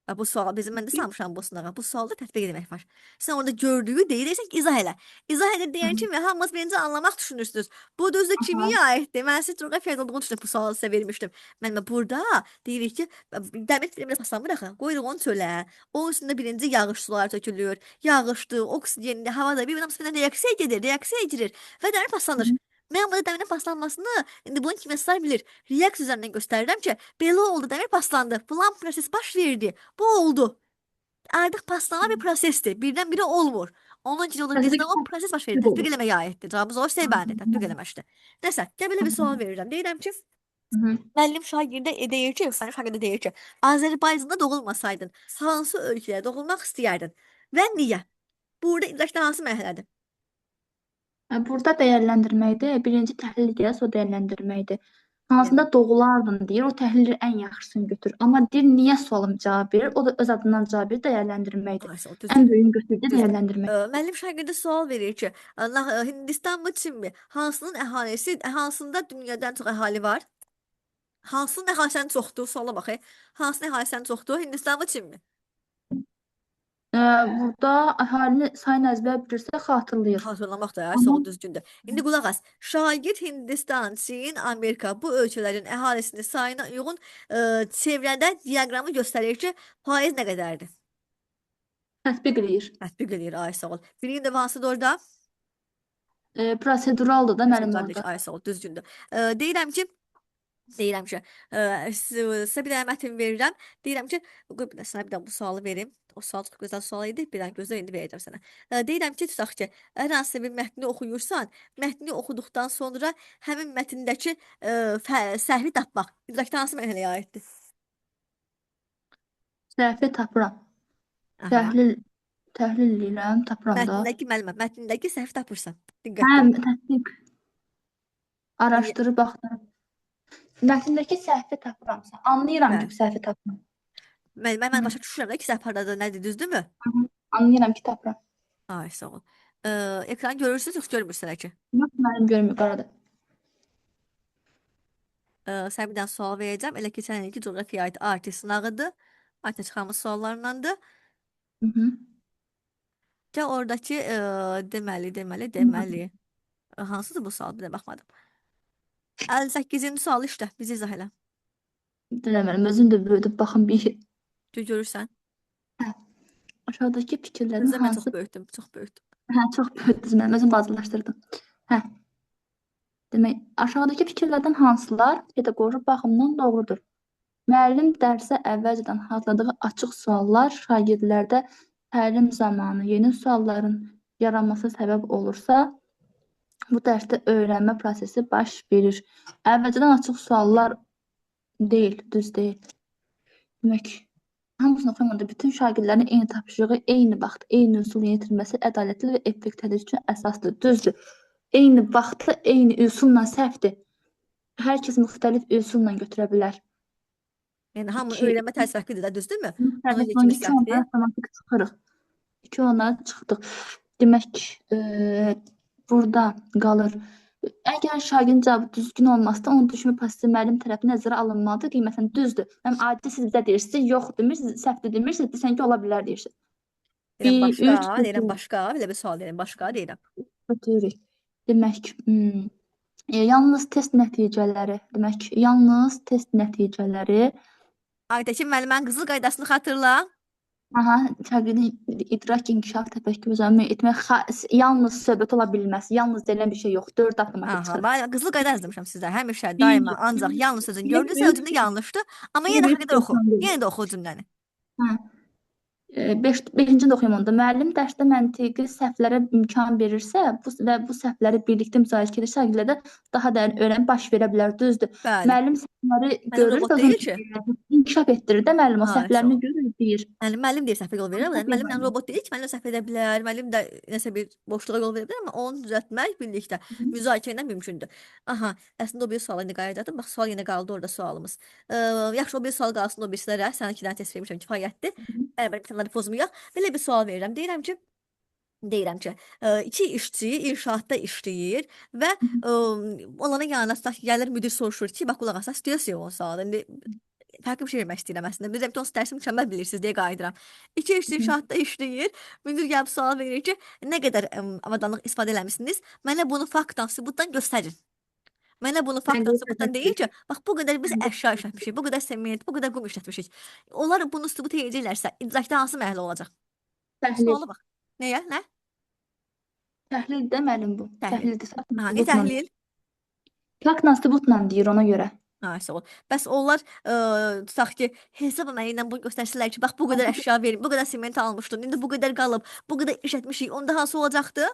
Bu sual bizim mən də salmışam bu sınağa. Bu sualda tətbiq etmək var. Sən orada gördüyü deyirsən ki, izah elə. İzah edir deyən kimi hamınız birinci anlamaq düşünürsünüz. Bu da özü kimiyyə aiddir. Mən sizə coğrafiya olduğunu düşünüb bu sualı sizə vermişdim. Mən burada deyirik ki, dəmir bir paslanmır axı. Qoyuruq onu çölə. Onun üstündə birinci yağış suları tökülür. Yağışdır, oksigenli, havada bir hamısı birbirine reaksiya edir, reaksiya edilir və dəmir paslanır. Mən burada dəmirin paslanmasını indi bunun kimyaslar bilir. Reaksiya üzərindən göstərirəm ki, belə oldu, dəmir paslandı. Falan proses baş verdi. Bu oldu. Artıq paslanma bir prosesdir. Birdən-birə olmur. Onun üçün olur bizdə o proses baş verir. Tətbiq eləməyə aiddir. Cavabımız o səbəbdir. Tətbiq eləməşdir. Nəsə, gəl belə bir sual verirəm. Deyirəm ki, müəllim şagirdə deyir ki, sənə şagirdə deyir ki, Azərbaycanda doğulmasaydın, hansı ölkəyə doğulmaq istəyərdin və niyə? Burada idrakda hansı mərhələdir? Burada dəyərləndirməkdə birinci təhlil edirsə, o dəyərləndirməkdir. Hansında doğulardın deyir, o təhlili ən yaxşısını götür. Amma deyir, niyə sualım cavab verir? O da öz adından cavab verir, dəyərləndirməkdir. Ən böyüyün götürdüyü dəyərləndirmək. Müəllim şagirdə sual verir ki, Hindistan mı, Çin mi? Hansının əhalisi, hansında dünyadan çox əhali var? Hansının əhalisindən çoxdur? Suala bax. Hansının əhalisindən çoxdur? Hindistan mı, Çin mi? Burada əhalinin sayını əzbər bilirsə xatırlayır. Xatırlamaq da soğuk düzgündür. İndi qulaq as. Şagird Hindistan, Çin, Amerika bu ölkələrin əhalisinin sayına uyğun çevrədə diaqramı göstərir ki, faiz nə qədərdir? Tətbiq edir. Tətbiq edir, ay sağ ol. Birinci də hansıdır orada? Proseduraldır da mənim orada. Ay sağ ol, düzgündür. Deyirəm ki, sizə bir dənə mətin verirəm. Deyirəm ki, sənə bir dənə bu sualı verim. O sual çox gözəl sual idi. Bir dənə gözlə indi verəcəm sənə. Deyirəm ki, tutaq ki, hər hansı bir mətni oxuyursan, mətni oxuduqdan sonra həmin mətndəki səhvi tapmaq. İdrakda hansı mərhələyə aiddir? Səhvi tapıram. Təhlil edirəm, tapıram da. Mətndəki səhvi tapırsan. Diqqətli. Tətbiq. Araşdırıb baxdım. Mətndəki səhvi tapıramsa, anlayıram ki, səhvi tapıram. Mən başa düşürəm də ki, səhv hardadır, nədir, düzdürmü? Anlayıram ki, tapıram. Ay, sağ ol. Ekran görürsünüz, yox görmürsünüz ki? Yox, mənim görmür, qaradır. Sən bir dənə sual verəcəm. Elə keçən ilki coğrafiya aid ART sınağıdır. ART çıxarmış suallarındandır. Gəl oradakı deməli. Hansıdır bu sual? Bir də baxmadım. 58-ci sual işlə, bizi izah elə. Deməlim, özüm də böyüdüb baxın bir şey. Görürsən? Aşağıdakı fikirlərin Mən hansı... çox böyütdüm. Çox böyütdünüz, mən özüm bazılaşdırdım. Demək, aşağıdakı fikirlərdən hansılar pedaqoji baxımdan doğrudur? Müəllim dərsə əvvəlcədən hazırladığı açıq suallar şagirdlərdə təlim zamanı yeni sualların yaranması səbəb olursa, bu dərsdə öyrənmə prosesi baş verir. Əvvəlcədən açıq suallar deyil, düz deyil. Demək, hamısını oxuyamanda bütün şagirdlərin eyni tapşırığı, eyni vaxt, eyni üsul yetirməsi ədalətli və effektiv tədris üçün əsasdır. Düzdür. Eyni vaxtda, eyni üsulla səhvdir. Hər kəs müxtəlif üsulla götürə bilər. Yəni, hamı öyrənmə tərsi fərqlidir də, düzdürmü? İki onlara avtomatik çıxırıq. İki onlara çıxdıq. Demək, burada qalır. Əgər şagirdin cavabı düzgün olmazsa, onun düşmə prosesi müəllim tərəfindən nəzərə alınmalıdır. Qiymətən düzdür. Həm adi siz bizə deyirsiniz, yox demirsiniz, səhvdir demirsiniz, desən ki, ola bilər deyirsiniz. Deyirəm başqa, belə bir sual deyirəm, başqa deyirəm. Götürürük. Demək, yalnız test nəticələri Aydəki müəllimənin qızıl qaydasını xatırla. Aha, şagirdin idrak inkişaf təfəkkür üzərinə etmək yalnız söhbət ola bilməz. Yalnız deyilən bir şey yox. 4 avtomatik Aha, çıxır. mən qızıl qayda yazmışam sizə. Həmişə, Bir, daima, ancaq, yalnız sözün bir, gördüysə o cümlə yanlışdır. Amma yenə də həqiqətən oxu. Yenə də oxu cümləni. Hə. 5-ci də oxuyum onda. Müəllim dərsdə məntiqi səhvlərə imkan verirsə, bu səhvləri birlikdə müzakirə edirsə, şagirdlərdə daha dərin öyrənmə baş verə bilər. Düzdür. Bəli. Müəllim səhvləri Müəllim görür robot və deyil ki. inkişaf etdirir də müəllim o Ha, səhvlərini sağ ol. görür, deyir. Yəni müəllim deyir səhvə yol verir. Robot Müəllim deyil. robot deyil ki, müəllim səhv edə bilər. Müəllim də nəsə bir boşluğa yol verə bilər, amma onu düzəltmək birlikdə müzakirə ilə mümkündür. Aha, əslində o bir suala indi qayıdadım. Bax, sual yenə qaldı orada sualımız. Yaxşı, o bir sual qalsın o birisilərə. Sən 2 dənə test vermişəm, kifayətdir. Bərabər imtahanları pozmayaq. Belə bir sual verirəm. Deyirəm ki, iki işçi inşaatda işləyir və onların yanına tutaq ki, gəlir müdir soruşur ki, bax qulaq asas istəyirsən o saat. İndi fərqli bir şey vermək istəyirəm əslində. Bizə bütün dərsi mükəmməl bilirsiniz deyə qayıdıram. İki işçi inşaatda işləyir. Müdir gəlib sual verir ki, nə qədər avadanlıq istifadə eləmisiniz? Mənə bunu faktdan, sübutdan göstərin. Mənə bunu faktdan, sübutdan deyir ki, bax bu qədər biz əşya işlətmişik, bu qədər sement, bu qədər qum işlətmişik. Onlar bunu sübut edəcəklərsə, idrakda hansı mərhələ olacaq? Təhlil. Suala bax. Nəyə? Nə? Təhlil də müəllim bu. Təhlil. Təhlildir. Ha, nə təhlil? Faktla sübutla deyir ona görə. Ha, sağ ol. Bəs onlar tutaq ki, hesab əməyi ilə bunu göstərsələr ki, bax bu qədər əşya verin, bu qədər sement almışdın, indi bu qədər qalıb, bu qədər işlətmişik, onda hansı olacaqdı?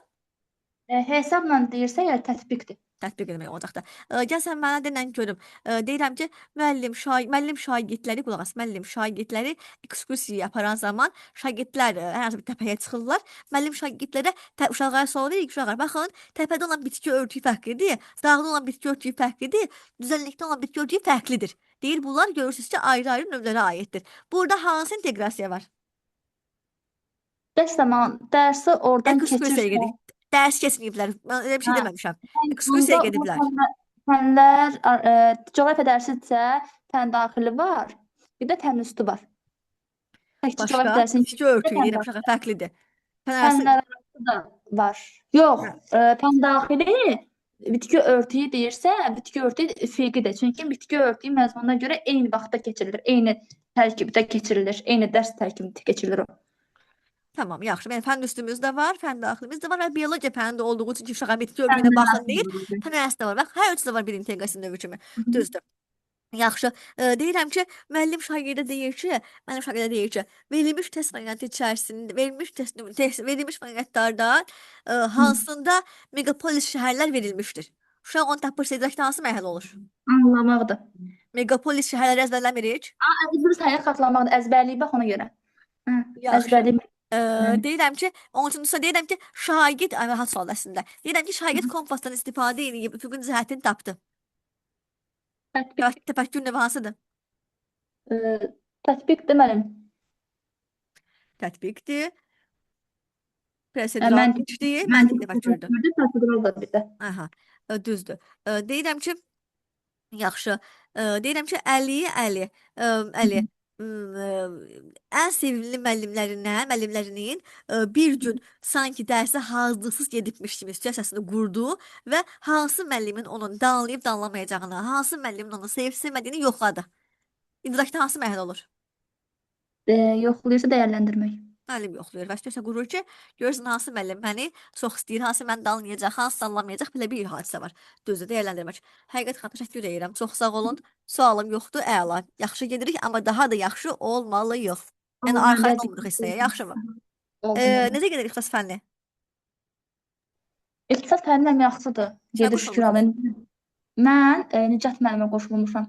Hesabla deyirsə, yəni tətbiqdir. Tətbiq etmək olacaqdı. Gəl sən mənə denən görüm. Deyirəm ki, müəllim şagirdləri qulaq as, müəllim şagirdləri ekskursiya aparan zaman şagirdlər hər hansı bir təpəyə çıxırlar. Müəllim şagirdlərə uşaqlara sual verir ki, uşaqlar baxın, təpədə olan bitki örtüyü fərqlidir, dağda olan bitki örtüyü fərqlidir, düzənlikdə olan bitki örtüyü fərqlidir. Deyir, bunlar görürsünüz ki, ayrı-ayrı növlərə aiddir. Burada hansı inteqrasiya var? Bəs zaman dərsi oradan Ekskursiyaya keçirsə, gedik. Dərs keçməyiblər. Mən elə bir şey Hə. deməmişəm. Ekskursiyaya gediblər. Fənlər, coğrafiya dərsidirsə, fən daxili var, bir də fən üstü var. Təkcə coğrafiya Başqa dərsinin bitki örtüyü deyirəm uşağa fərqlidir. fənlər arası da var. Yox, fən daxili bitki örtüyü deyirsə, bitki örtüyü fərqlidir. Çünki bitki örtüyü məzmununa görə eyni vaxtda keçirilir, eyni tərkibdə keçirilir, eyni dərs tərkibində keçirilir o. Tamam, yaxşı. Yəni fən üstümüz də var, fən daxilimiz də var və biologiya fənində də olduğu üçün ki, uşağa bitki örtüyünə baxın deyir. Fən arası da var. Bax, hər üçü də var bir inteqrasiya növü kimi. Düzdür. Yaxşı. Deyirəm ki, müəllim şagirdə deyir ki, verilmiş test variantı içərisində, verilmiş variantlardan hansında megapolis şəhərlər verilmişdir. Uşaq onu tapırsa idrakda hansı mərhələ olur? Anlamaqdır. Megapolis şəhərləri əzbərləmirik. Özür sayı xatırlamaqdır, əzbərliyib bax ona görə. Yaxşı. Əzbərliyib. Deyirəm ki, onun üçün deyirəm ki, şagird rahat sual əslində. Deyirəm ki, şagird kompasdan istifadə edib üfüqün cəhətini tapdı. Təfəkkür növü hansıdır? Tətbiq deməlim. Tətbiqdir. Prosedural keçdir, məntiq təfəkkürdür. Prosedural da bir də. Aha, düzdür. Deyirəm ki, yaxşı. Deyirəm ki, Əli ən sevimli müəllimlərinin bir gün sanki dərsə hazırlıqsız gedibmiş kimi situasiyasını qurdu və hansı müəllimin onun danlayıb danlamayacağını, hansı müəllimin onu sevmədiyini yoxladı. İdrakda hansı mərhələ olur? Yoxlayırsa dəyərləndirmək. Müəllim yoxlayır və situasiya qurur ki, görürsən hansı müəllim məni çox istəyir, hansı məni danlayacaq, hansı danlamayacaq, belə bir hadisə var. Düzdür, dəyərləndirmək. Həqiqət xanım, təşəkkür edirəm. Çox sağ olun. Sualım yoxdur, əla. Yaxşı gedirik, amma daha da yaxşı olmalıyıq. Yəni arxayın olmuruq hissəyə, yaxşımı? Necə gedirik ixtisas fənni? İqtisad fənnilə yaxşıdır. Gedir şükür alın. Mən Nicat müəllimə qoşulmuşam.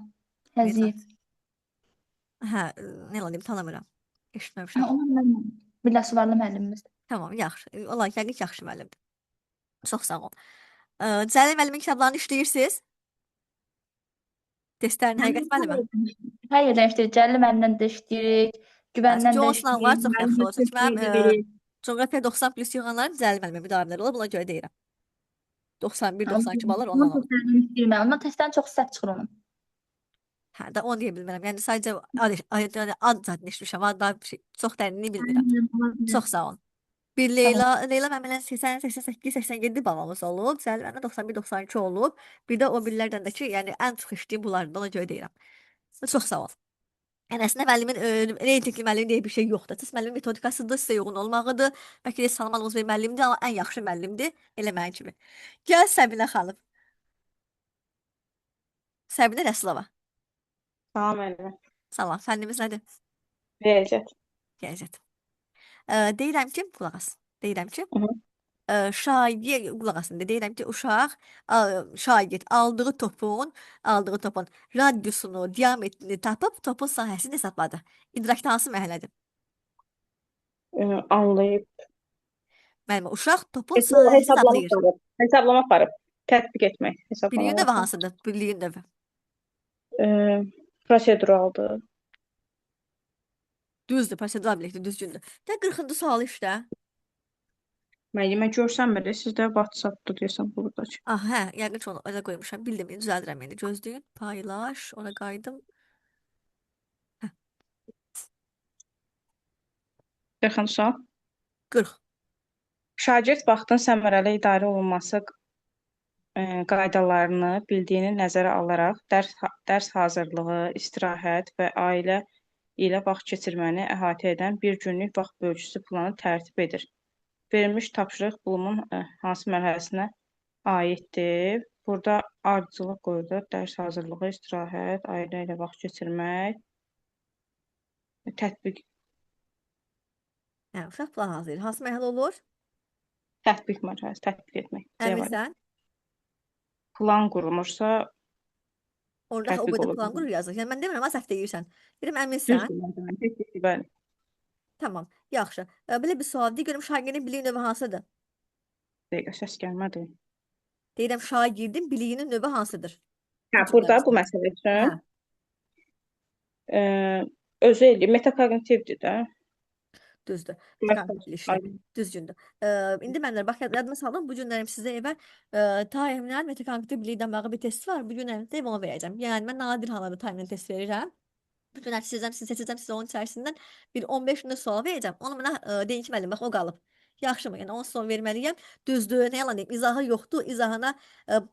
Həziyev. Hə, nə olayım, tanımıram. Eşitməmişəm. Onun Biləsuvarlı müəllimimizdir. Tamam, yaxşı. Ola, yəqin ki, yaxşı müəllimdir. Çox sağ olun. Cəlil müəllimin kitablarını işləyirsiniz? Testlərini həqiqət müəllimi? Hər yerdən işləyirik. Cəlil müəllimdən də işləyirik. Güvəndən də Johnson'dan var, çox yaxşı olacaq. Mənim işləyirik. coğrafiya 90 plus yığanların Cəlil müəllimə müdavimələri olur, buna görə deyirəm. 91-92 ballar ondan alır. Ondan testdən çox səhv çıxır onun. Hə, də onu deyə bilmirəm. Yəni sadəcə ad zadını eşitmişəm, daha bir şey, çox dərinini bilmirəm. Çox sağ olun. Bir Leyla müəllimə 88-87 balımız olub, Cəlil müəllimə 91-92 olub. Bir də o birlərdən də ki, yəni ən çox işləyim bunlardır, ona görə deyirəm. Çox sağ ol. Yəni əslində müəllimin reytinqli müəllim deyə bir şey yoxdur. Əsas müəllimin metodikasıdır, sizə uyğun olmağıdır. Bəlkə də Salman bir müəllimdir, amma ən yaxşı müəllimdir, elə mənim kimi. Gəl Səbinə xanım. Səbinə Rəsulova. Salam müəllimə. Salam, fənnimiz nədir? Riyaziyyat. Riyaziyyat. Deyirəm ki, qulaq as. Deyirəm ki, Hı. şagird qulaq asın. Deyirəm ki, uşaq şagird aldığı topun radiusunu, diametrini tapıb topun sahəsini hesabladı. İdrakda hansı mərhələdir? Anlayıb. Müəllimə, uşaq topun sahəsini Hesablama hesablayır. aparıb. Hesablama aparıb. Tətbiq etmək. Biliyin Hesablama növü aparıb. hansıdır? Biliyin növü. Proseduraldır. Düzdür, prosedural bilikdir, düzgündür. Də 40-cı sualı işlə. Müəllimə görsənmir. Sizdə WhatsApp-da deyəsən buradakı. Ah, hə, yəqin ki, onu öyle qoymuşam. Bildim, düzəldirəm indi. Gözləyin. Paylaş, ona qayıdım. 40-cı sual. 40. Şagird vaxtın səmərəli idarə olunması qaydalarını bildiyini nəzərə alaraq dərs hazırlığı, istirahət və ailə ilə vaxt keçirməni əhatə edən bir günlük vaxt bölgüsü planı tərtib edir. Verilmiş tapşırıq Bloom'un hansı mərhələsinə aiddir? Burada ardıcıllıq qoyulur. Dərs hazırlığı, istirahət, ailə ilə vaxt keçirmək, tətbiq Hə, uşaq plan hazırlayır. Hansı mərhələ olur? tətbiq mərhələsi, tətbiq etmək. C variantı. Əminsən? Plan qurulmuşsa Orada o tətbiq qədər olur. plan qurur yazır. Yəni mən demirəm, amma səhv deyirsən. Deyirəm, əminsən? Düzdür, bəli. Tamam, yaxşı. Belə bir sual deyir, görüm şagirdin biliyi növü hansıdır? Dəqiqə səs gəlmədi. Deyirəm, şagirdin biliyinin növü hansıdır? Hə, Bu burada cümləmizdə. bu məsələ üçün Hə, özü eləyir, metakognitivdir də. düzdür. Demək, Təkamül işlə. aynen. Düzgündür. İndi mənlər bax yadıma saldım. Bu günlərim sizə evə Tahirlər metakognitiv bilikdən bağlı bir test var. Bu günlərim də onu verəcəm. Yəni mən nadir hallarda Tahirlə test verirəm. Bu günlər seçəcəm sizə onun içərisindən bir 15 minə sual verəcəm. Onu mənə deyin ki, müəllim, bax o qalıb. Yaxşımı? Yəni 10 son verməliyəm. Düzdür, nə yalan deyim, izahı yoxdur. İzahına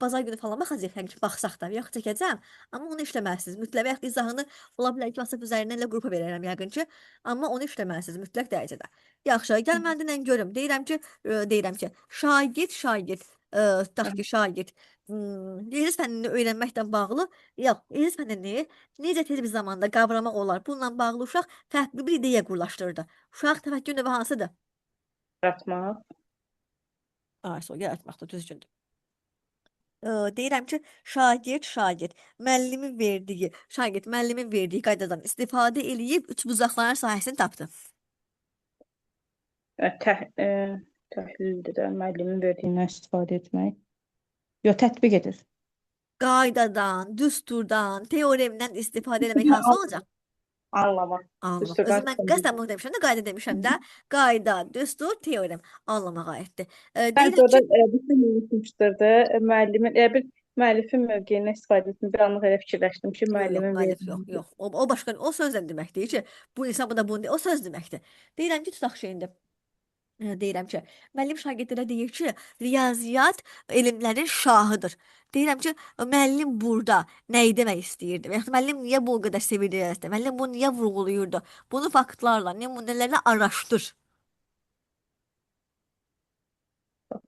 bazar günü falan baxacağıq, yəni ki, baxsaq da, yox çəkəcəm. Amma onu işləməlisiniz. Mütləq yaxud izahını ola bilər ki, WhatsApp üzərindən elə qrupa verərəm yəqin ki, amma onu işləməlisiniz mütləq dərəcədə. Yaxşı, gəl mən dinlə görüm. Deyirəm ki, şagird, tutaq ki, şagird İngilis fənnini öyrənməklə bağlı, yox, İngilis fənnini necə tez bir zamanda qavramaq olar? Bununla bağlı uşaq fərqli bir ideya qurlaşdırdı. Uşaq təfəkkür növü hansıdır? Yaratmaq. Yaratmaqda düzgündür. Deyirəm ki, şagird müəllimin verdiyi qaydadan istifadə eləyib üçbucaqların sahəsini tapdı. Təhlildir də, müəllimin verdiyindən istifadə etmək. Yox, tətbiq edir. Qaydadan, düsturdan, teoremdən istifadə etmək hansı olacaq? Anlamaq. Anlamaq. Düsturdan Özüm mən qəsdən bunu demişəm də, qayda demişəm də. Qayda, düstur, teorem anlamağa aiddir. Bəli, Deyirəm orada ki, bir şey unutmuşdur. Müəllimin, bir müəllifin mövqeyindən istifadə etdim. Bir anlıq elə fikirləşdim ki, yox, müəllimin müəllif verdiyi. yox. O başqa, o sözlə deməkdir ki, bu insan bu da bunu, o söz deməkdir. Deyirəm ki, tutaq şeyində. Deyirəm ki, müəllim şagirdlərə deyir ki, riyaziyyat elmlərin şahıdır. Deyirəm ki, müəllim burada nəyi demək istəyirdi? Və yaxud müəllim niyə bu qədər sevirdi riyaziyyatı? Müəllim bunu niyə vurğulayırdı? Bunu faktlarla, nümunələrlə araşdır.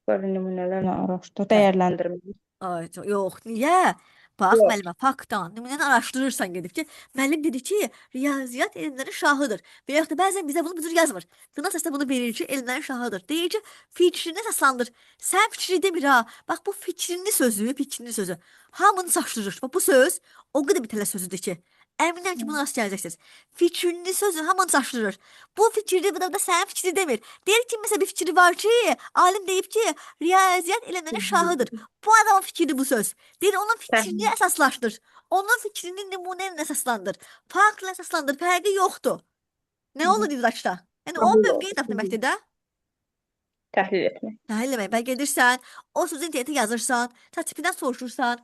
Böyle nümunələrlə araşdır, dəyərləndirmək. Yox, niyə? Bax, Yox. müəllimə, faktdan, nümunəni araşdırırsan gedib ki, müəllim dedi ki, riyaziyyat elmlərin şahıdır. Və yaxud da bəzən bizə bunu bu cür yazmır. Dırnaq səslə bunu verir ki, elmlərin şahıdır. Deyir ki, fikrini əsaslandır. Sən fikri demir ha. Bax, bu fikrini sözü. Hamını çaşdırır. Bax, bu söz o qədər bir tələ sözüdür ki, əminəm ki, buna rast gələcəksiniz. Fikrini sözü hamını çaşdırır. Bu fikri, bu da sənin fikri demir. Deyir ki, məsələn, bir fikri var ki, alim deyib ki, riyaziyyat elmlərin şahıdır. Bu adamın fikri bu söz. Deyir, onun fikrini əsaslaşdır. Onun fikrini nümunəyə əsaslandır. Faktla əsaslandır. Fərqi yoxdur. Nə olur idrakda? Yəni, o mövqeyi tap deməkdir də. Təhlil etmək. Təhlil etmək. Bəlkə gedirsən, o sözü internetə yazırsan, tipindən soruşursan.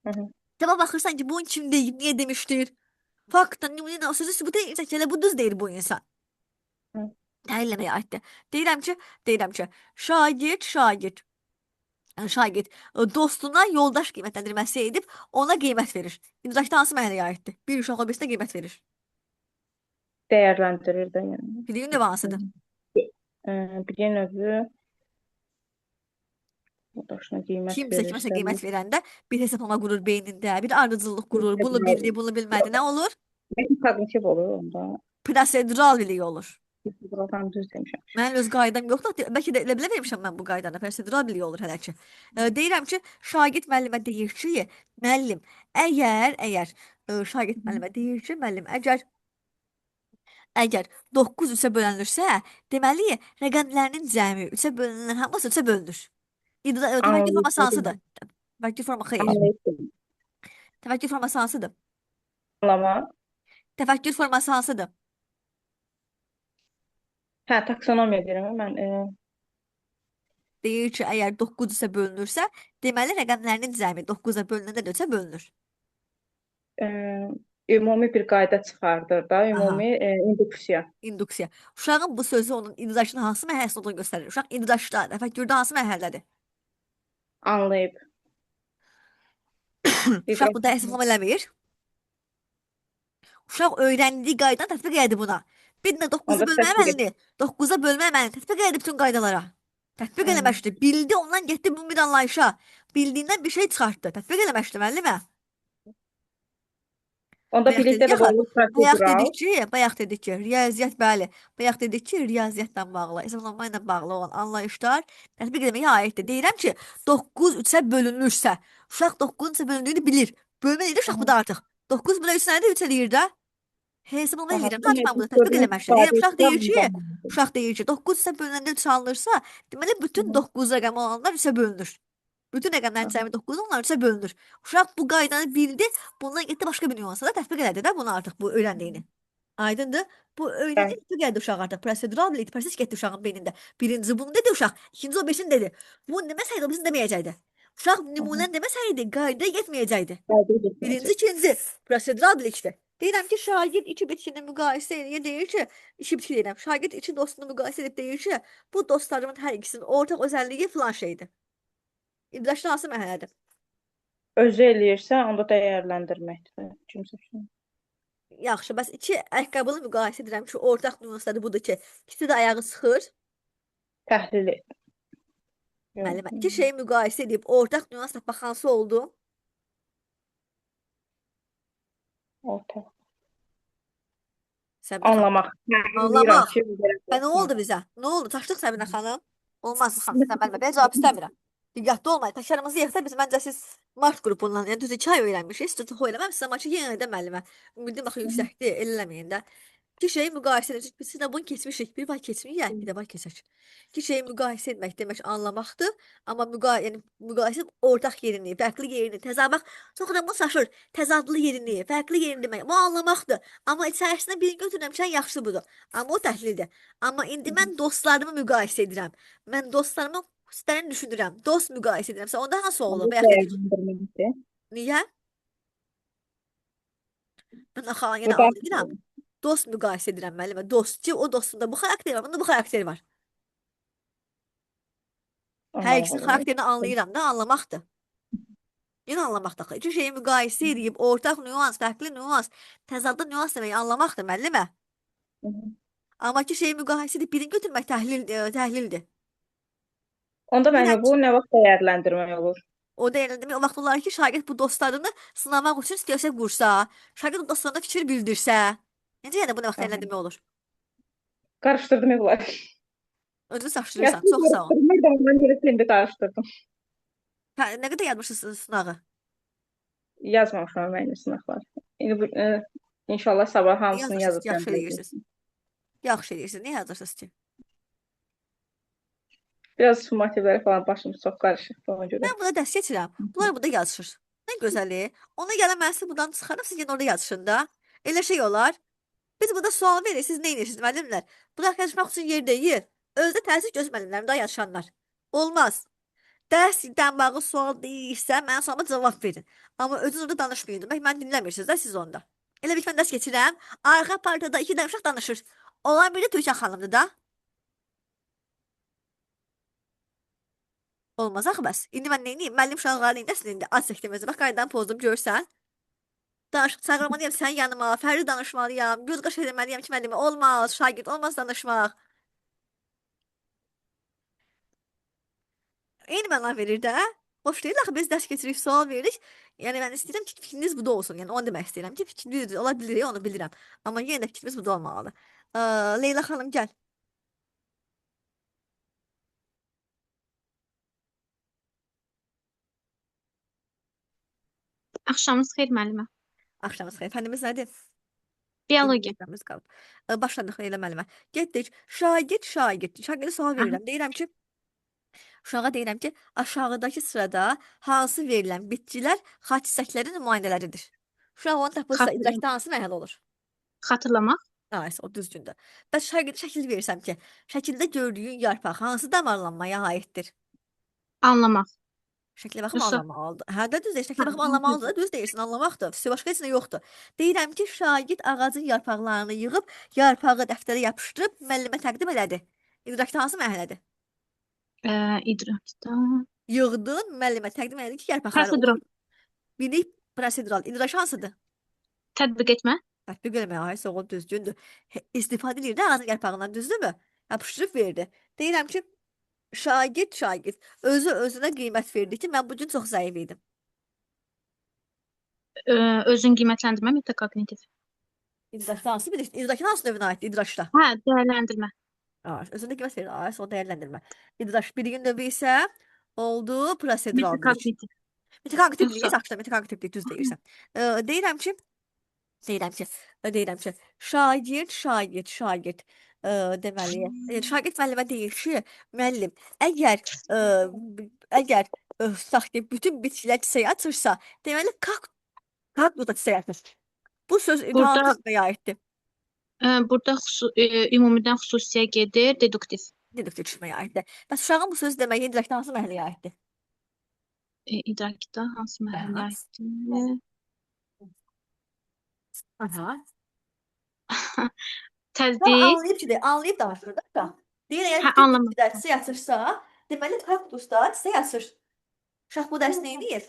Hı. Cavab baxırsan ki, bu kim deyib, niyə demişdir? Faktdan, nümunəyə o sözü sübut edirsən ki, elə bu düz deyir bu insan. Hı. Təhlil etməyə aiddir. Deyirəm ki, şagird dostuna yoldaş qiymətləndirməsi edib ona qiymət verir. İdrakda hansı mənəyə aiddir? Bir uşaq o birisinə qiymət verir. Dəyərləndirir də yəni. Biliyin növ hansıdır? Bir növü daşına qiymət Kimsə kiməsə verirsə, qiymət verəndə bir hesablama qurur beynində, bir ardıcıllıq qurur, bunu bildi, bunu bilmədi. Nə olur? kognitiv olur onda. Prosedural biliyi olur. Buradan düz demişəm. Mən öz qaydam yoxdur. Bəlkə də elə belə vermişəm mən bu qaydana. Prosedural biliyi olur hələ ki. Deyirəm ki, şagird müəllimə deyir ki, müəllim, əgər şagird müəllimə deyir ki, müəllim, əgər 9 3-ə bölünürsə, deməli rəqəmlərinin cəmi 3-ə bölünən hamısı 3-ə bölünür. Təfəkkür forması hansıdır? Təfəkkür forması xeyr. Təfəkkür forması hansıdır? Anlama. Təfəkkür forması hansıdır? Hə, taksonomiya deyirəm mən. Deyir ki, əgər 9 isə bölünürsə, deməli rəqəmlərinin cəmi 9-a bölünəndə də 3-ə bölünür. Ümumi bir qayda çıxardır da, ümumi induksiya. İnduksiya. Uşağın bu sözü onun indidaşının hansı mərhələsində olduğunu göstərir. Uşaq indidaşda, təfəkkürdə hansı mərhələdədir? Anlayıb. Uşaq burada hesablama eləmir. Uşaq öyrəndiyi qaydanı tətbiq edir buna. Bir də 9-u Onda bölmə tətbiq əməlini, 9-a bölmə əməlini tətbiq edir bütün qaydalara. Tətbiq eləməşdir. Bildi, ondan getdi bu bir anlayışa. Bildiyindən bir şey çıxartdı. Tətbiq eləməşdir müəllimə. Onda bilikdə də olur prosedural. Bayaq dedik ki, riyaziyyat bəli. Bayaq dedik ki, riyaziyyatla bağlı, hesablanma ilə bağlı olan anlayışlar tətbiq etməyə aiddir. Deyirəm ki, 9 3-ə bölünürsə, uşaq 9-un 3-ə bölündüyünü bilir. Bölmə edir uşaq bu da artıq. 9 buna 3 nədir? 3 eləyir də. Hesablanma eləyirəm. Sadəcə mən bunu tətbiq eləməşəm. Yəni uşaq deyir ki, 9 3-ə bölünəndə 3 alınırsa, deməli bütün 9 rəqəmi olanlar 3-ə bölünür. Bütün rəqəmlərin cəmi 9 onlar 3-ə bölünür. Uşaq bu qaydanı bildi, bundan getdi başqa bir nüansa da tətbiq elədi də bunu artıq bu öyrəndiyini. Aydındır? Bu öyrəndi, tətbiq elədi uşaq artıq. Prosedural bilik, proses getdi uşağın beynində. Birinci bunu dedi uşaq, ikinci o beşini dedi. Bunu deməsəydi, o birisini deməyəcəkdi. Uşaq nümunəni deməsəydi, qaydaya getməyəcəkdi. Birinci, ikinci prosedural bilikdir. Deyirəm ki, şagird iki bitkini müqayisə edir. Deyir ki, iki bitki deyirəm. Şagird iki dostunu müqayisə edib deyir ki, bu dostlarımın hər ikisinin ortaq özəlliyi filan şeydir. İndidaşda hansı mərhələdir? Özü eləyirsə, onda dəyərləndirməkdir. Kimsə üçün. Yaxşı, bəs iki ayaqqabını müqayisə edirəm ki, ortaq nüansları budur ki, ikisi də ayağı sıxır. Təhlil et. Müəllimə, iki şeyi müqayisə edib ortaq nüans tapmaq hansı oldu? Ortaq. Anlamaq. Anlamaq. Və nə oldu bizə? Nə oldu? Çaşdıq Səbinə xanım? Olmaz xanım, sən müəllimə. Belə cavab istəmirəm. Diqqətli olmayın. Təkrarımızı yığsa biz məncə siz Mart qrupundan, yəni düz 2 ay öyrənmişik. Siz çox eləməmisiniz, amma ki yenə də müəllimə. Ümidim axı yüksəkdir, eləməyin də. İki şeyi müqayisə edəcək. Biz də bunu keçmişik. Bir var keçməyək, bir də var keçək. İki şeyi müqayisə etmək demək anlamaqdır. Amma müqayisə ortaq yerini, fərqli yerini, təzabaq. Sonra bu şaşır. Təzadlı yerini, fərqli yerini demək. Bu anlamaqdır. Amma içərisində birini götürməmişən yaxşı budur. Amma o təhlildir. Amma indi mən dostlarımı müqayisə edirəm. Mən dostlarımı hisslərini düşünürəm. Dost müqayisə edirəmsə, onda hansı olur? Bayaq dedik. Niyə? Mən axı yenə anlayıram. Dost müqayisə edirəm müəllimə. Dost ki, o dostumda bu xarakter var, bunda bu xarakter var. Hər ikisinin xarakterini anlayıram da, anlamaqdır. Yenə anlamaqdır. İki şeyi müqayisə edib, ortaq nüans, fərqli nüans, təzadlı nüans demək anlamaqdır müəllimə. Amma iki şeyi müqayisə edib birini götürmək təhlildir. Onda müəllimə bu nə vaxt dəyərləndirmək olur? O dəyərləndirmək o vaxt olar ki, şagird bu dostlarını sınamaq üçün istəyirsə qursa, şagird o dostlarına fikir bildirsə, necə yəni bu nə vaxt dəyərləndirmək olur? Qarışdırdım bunları. Özünü saçdırırsan, çox sağ ol. Mən görə indi qarışdırdım. Nə qədər yazmışsınız sınağı? Yazmamışam mənim sınaqlar. İndi inşallah sabah hamısını yazıb göndərəcəm. Yaxşı edirsiniz. Nə yazırsınız ki? Biraz motivləri falan başım çox qarışıq ona görə. Mən buna dərs keçirəm. Bunlar burada yazışır. Nə gözəli. Ona gələn mən sizi buradan çıxarım, siz yenə orada yazışın da. Elə şey olar. Biz burada sual veririk, siz nə edirsiniz müəllimlər? Burada yazışmaq üçün yer deyil. Özdə təsir gözləmirlər daha yazışanlar. Olmaz. Dərsdən bağlı sual deyirsə, mən sualıma cavab verin. Amma özünüz orada danışmayın. Demək, mən dinləmirsiniz də siz onda. Elə bir mən dərs keçirəm. Arxa partada iki dənə uşaq danışır. Olan biri Türkan xanımdır da. Olmaz axı bəs. İndi mən neyniyim? Müəllim uşaqları neynəsin indi? Az çəkdim özü. Bax, qaydanı pozdum, görsən. Çağırmalıyam sən yanıma, fərli danışmalıyam, göz qaş eləməliyəm ki, müəllimə olmaz, şagird olmaz danışmaq. Eyni məna verir də. Xoş deyil axı biz dərs keçiririk, sual veririk. Yəni mən istəyirəm ki, fikriniz bu da olsun. Yəni onu demək istəyirəm ki, fikriniz ola bilər, onu bilirəm. Amma yenə də fikrimiz bu da olmalıdır. Leyla xanım gəl. Axşamınız xeyir müəllimə. Axşamınız xeyir. Fənnimiz nədir? Biologiya. İngilizcəmiz qalıb. Başladıq Leyla müəllimə. Getdik. Şagird. Şagirdə sual Aha. verirəm. Deyirəm ki, uşağa deyirəm ki, aşağıdakı sırada hansı verilən bitkilər xaç çiçəklərin nümayəndələridir? Uşaq onu tapırsa, Xatırlam- idrakda hansı mərhələ olur? Xatırlamaq, Aysə, o düzgündür. Bəs şagirdə şəkil versəm ki, şəkildə gördüyün yarpaq hansı damarlanmaya aiddir? anlamaq. Şəklə baxım Yoxsa- anlamalıdır. Hə də düzdür. Şəklə Hə, baxım anlamalıdır. Düz deyirsən, anlamaqdır. Başqa heç nə yoxdur. Deyirəm ki, şagird ağacın yarpaqlarını yığıb, yarpağı dəftərə yapışdırıb müəllimə təqdim elədi. İdrakda hansı mərhələdir? İdrakda. Yığdın, müəllimə təqdim elədi ki, yarpaqları Prosedural. bilik prosedural. İdrak hansıdır? Tətbiq etmə. Tətbiq eləməyə aid oğul düzgündür. İstifadə edir də ağacın yarpağından, düzdürmü? Yapışdırıb verdi. Deyirəm ki, şagird özü özünə qiymət verdi ki, mən bu gün çox zəif idim. Özün qiymətləndirmə, metakognitiv. İdrakda hansı bilir? İdrakın hansı növünə aiddir idrakda? Hə, dəyərləndirmə. Özündə qiymət verir. O dəyərləndirmə. İdraç birinin növü isə oldu prosedural bilik. Metakognitiv. Metakognitivlik, Yoxsa- yaxşı, metakognitivlik düz deyirsən. Deyirəm ki, deyirəm ki, şagird deməli, şagird müəllimə deyir ki, müəllim, əgər tutaq ki, bütün bitkilər çiçək açırsa, deməli kaktus da çiçək açır. Bu söz Burada- hansı növə aiddir? Burada ümumidən xüsusiyə gedir, deduktiv. Deduktiv düşməyə aiddir. Bəs uşağın bu sözü deməyi idrakda hansı mərhələyə aiddir? İdrakda hansı mərhələ Aha. aiddir? Aha. Təsdiq. Anlayıb danışır da. Deyir, əgər Hə, bütün anlamaq. bitkilər çiçək açırsa, deməli kaktusda çiçək açır. Uşaq bu dərs nə edir?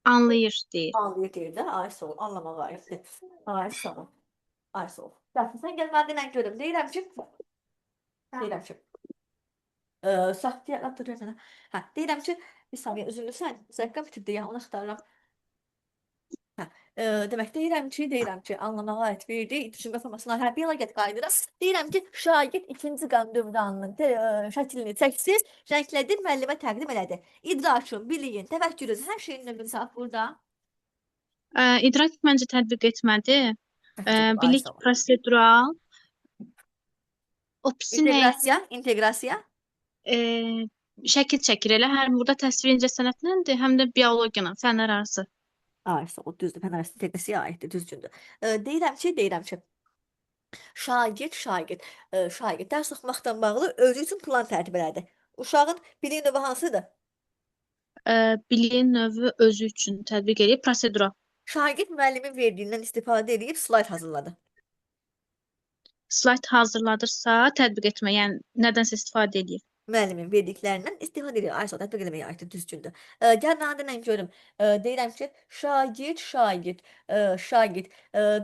Anlayır deyir. Anlayır deyir də. Ay sağ ol, anlamağa aiddir. Ay sağ ol. Ay sağ ol. Dərs sən gəl mən denən görüm. Deyirəm ki, saxtaya atır mənə. Hə, deyirəm ki, bir saniyə üzünü sən zəqqə bitirdi ya, onu axtarıram. Hə, demək deyirəm ki, anlamağa aid verdi, düşünmə formasına hə, biologiya qayıdıraq. Deyirəm ki, şagird ikinci qan dövranının şəklini çəksin, rənglədi, müəllimə təqdim elədi. İdraçın, biliyin, təfəkkürün, hər şeyin növünü saf burada. İdrak məncə tətbiq etmədi. Ay, Bilik sağ ol. prosedural. Opsinə İnteqrasiya. şəkil çəkir elə. Həm burada təsvir incəsənətləndir, həm də biologiyanın fənlər arası. Ay, sağ ol, düzdür, fənər inteqrasiyaya aiddir, düzgündür. Deyirəm ki, şagird dərs oxumaqdan bağlı özü üçün plan tərtib elədi. Uşağın biliyin növü hansıdır? Biliyin növü özü üçün tətbiq edir, prosedural. Şagird müəllimin verdiyindən istifadə edib slayd hazırladı. Slayd hazırladırsa tətbiq etmə, yəni nədənsə istifadə edir. Müəllimin verdiklərindən istifadə edir. Ay, sağ ol, tətbiq eləməyə aiddir, düzgündür. Gəl mənə denən görüm. Deyirəm ki, şagird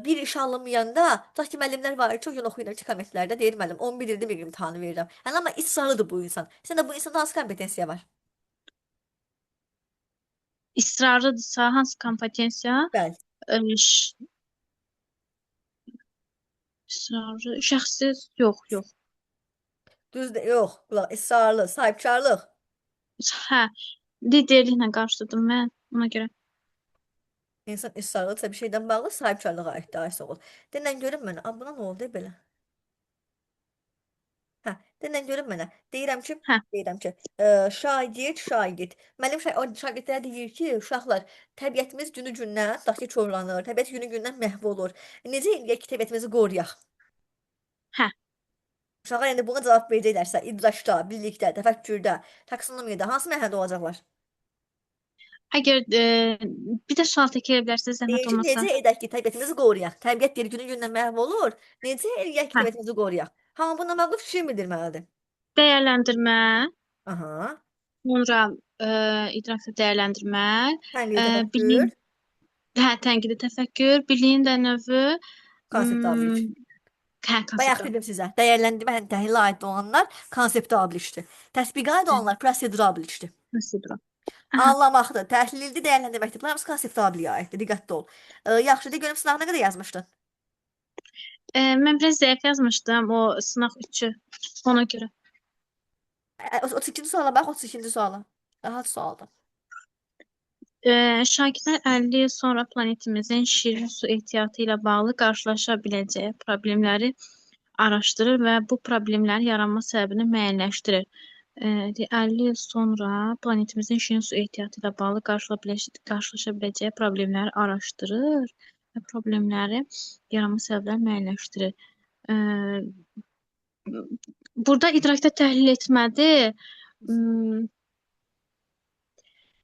bir iş alınmayanda, tutaq ki, müəllimlər var, çox yol oxuyurlar ki, kommentlərdə deyir müəllim, 11 ildə bir imtahanı verirəm. Yəni, amma israrlıdır bu insan. Səndə bu insanda hansı kompetensiya var? İsrarlıdırsa hansı kompetensiya? Bəli. İsrarlı, şəxsiz, yox. Düzdür, yox, qulaq, israrlı, sahibkarlıq. Hə, liderliklə qarşıladım mən ona görə. İnsan israrlıdırsa bir şeydən bağlı sahibkarlığa aiddir, ay sağ ol. Denən görüm mənə, buna nə oldu belə? Hə, denən görüm mənə. Deyirəm ki, şagird. Mənim şagirdlərə deyir ki, uşaqlar, təbiətimiz günü-gündən, tutaq ki, korlanır, təbiət günü-gündən məhv olur. Necə eləyək ki, təbiətimizi qoruyaq? Hə. Uşaqlar indi buna cavab verəcəklərsə, idrakda, bilikdə, təfəkkürdə, taksonomiyada hansı mərhələdə olacaqlar? Əgər bir də sual təkrar edə bilərsiniz, zəhmət Deyir ki, olmasa. necə edək ki, təbiətimizi qoruyaq? Təbiət deyir günü-gündən məhv olur. Necə eləyək ki, Hə. təbiətimizi qoruyaq? Hamı bununla bağlı fikir bildirməlidir. Dəyərləndirmə, Aha. sonra idrakda dəyərləndirmə, Təhlil, təfəkkür. bilim, Hə, tənqidi təfəkkür, biliyin də növü, Konseptual bilik. hə, Bayaq konseptual. dedim sizə, dəyərləndirmə təhlilə aid olanlar konseptual bilikdir. Tətbiqə aid olanlar prosedural bilikdir. Prosedural. Aha. Anlamaqdır, təhlildir, dəyərləndirməkdir. Bunlar hamısı konseptual biliyə aiddir. Diqqətli ol. Yaxşı, de görüm sınavına qədər yazmışdın. Mən biraz zəif yazmışdım o sınaq 3-ü. Ona görə. 32-ci suala bax, 32-ci suala. Rahat sualdır. Şagirdlər 50 il sonra planetimizin şirin su ehtiyatı ilə bağlı qarşılaşa biləcəyi problemləri araşdırır və bu problemlərin yaranma səbəbini müəyyənləşdirir. 50 il sonra planetimizin şirin su ehtiyatı ilə bağlı qarşılaşa biləcəyi problemləri araşdırır və problemləri yaranma səbəblərini müəyyənləşdirir. Burada idrakda təhlil etmədir.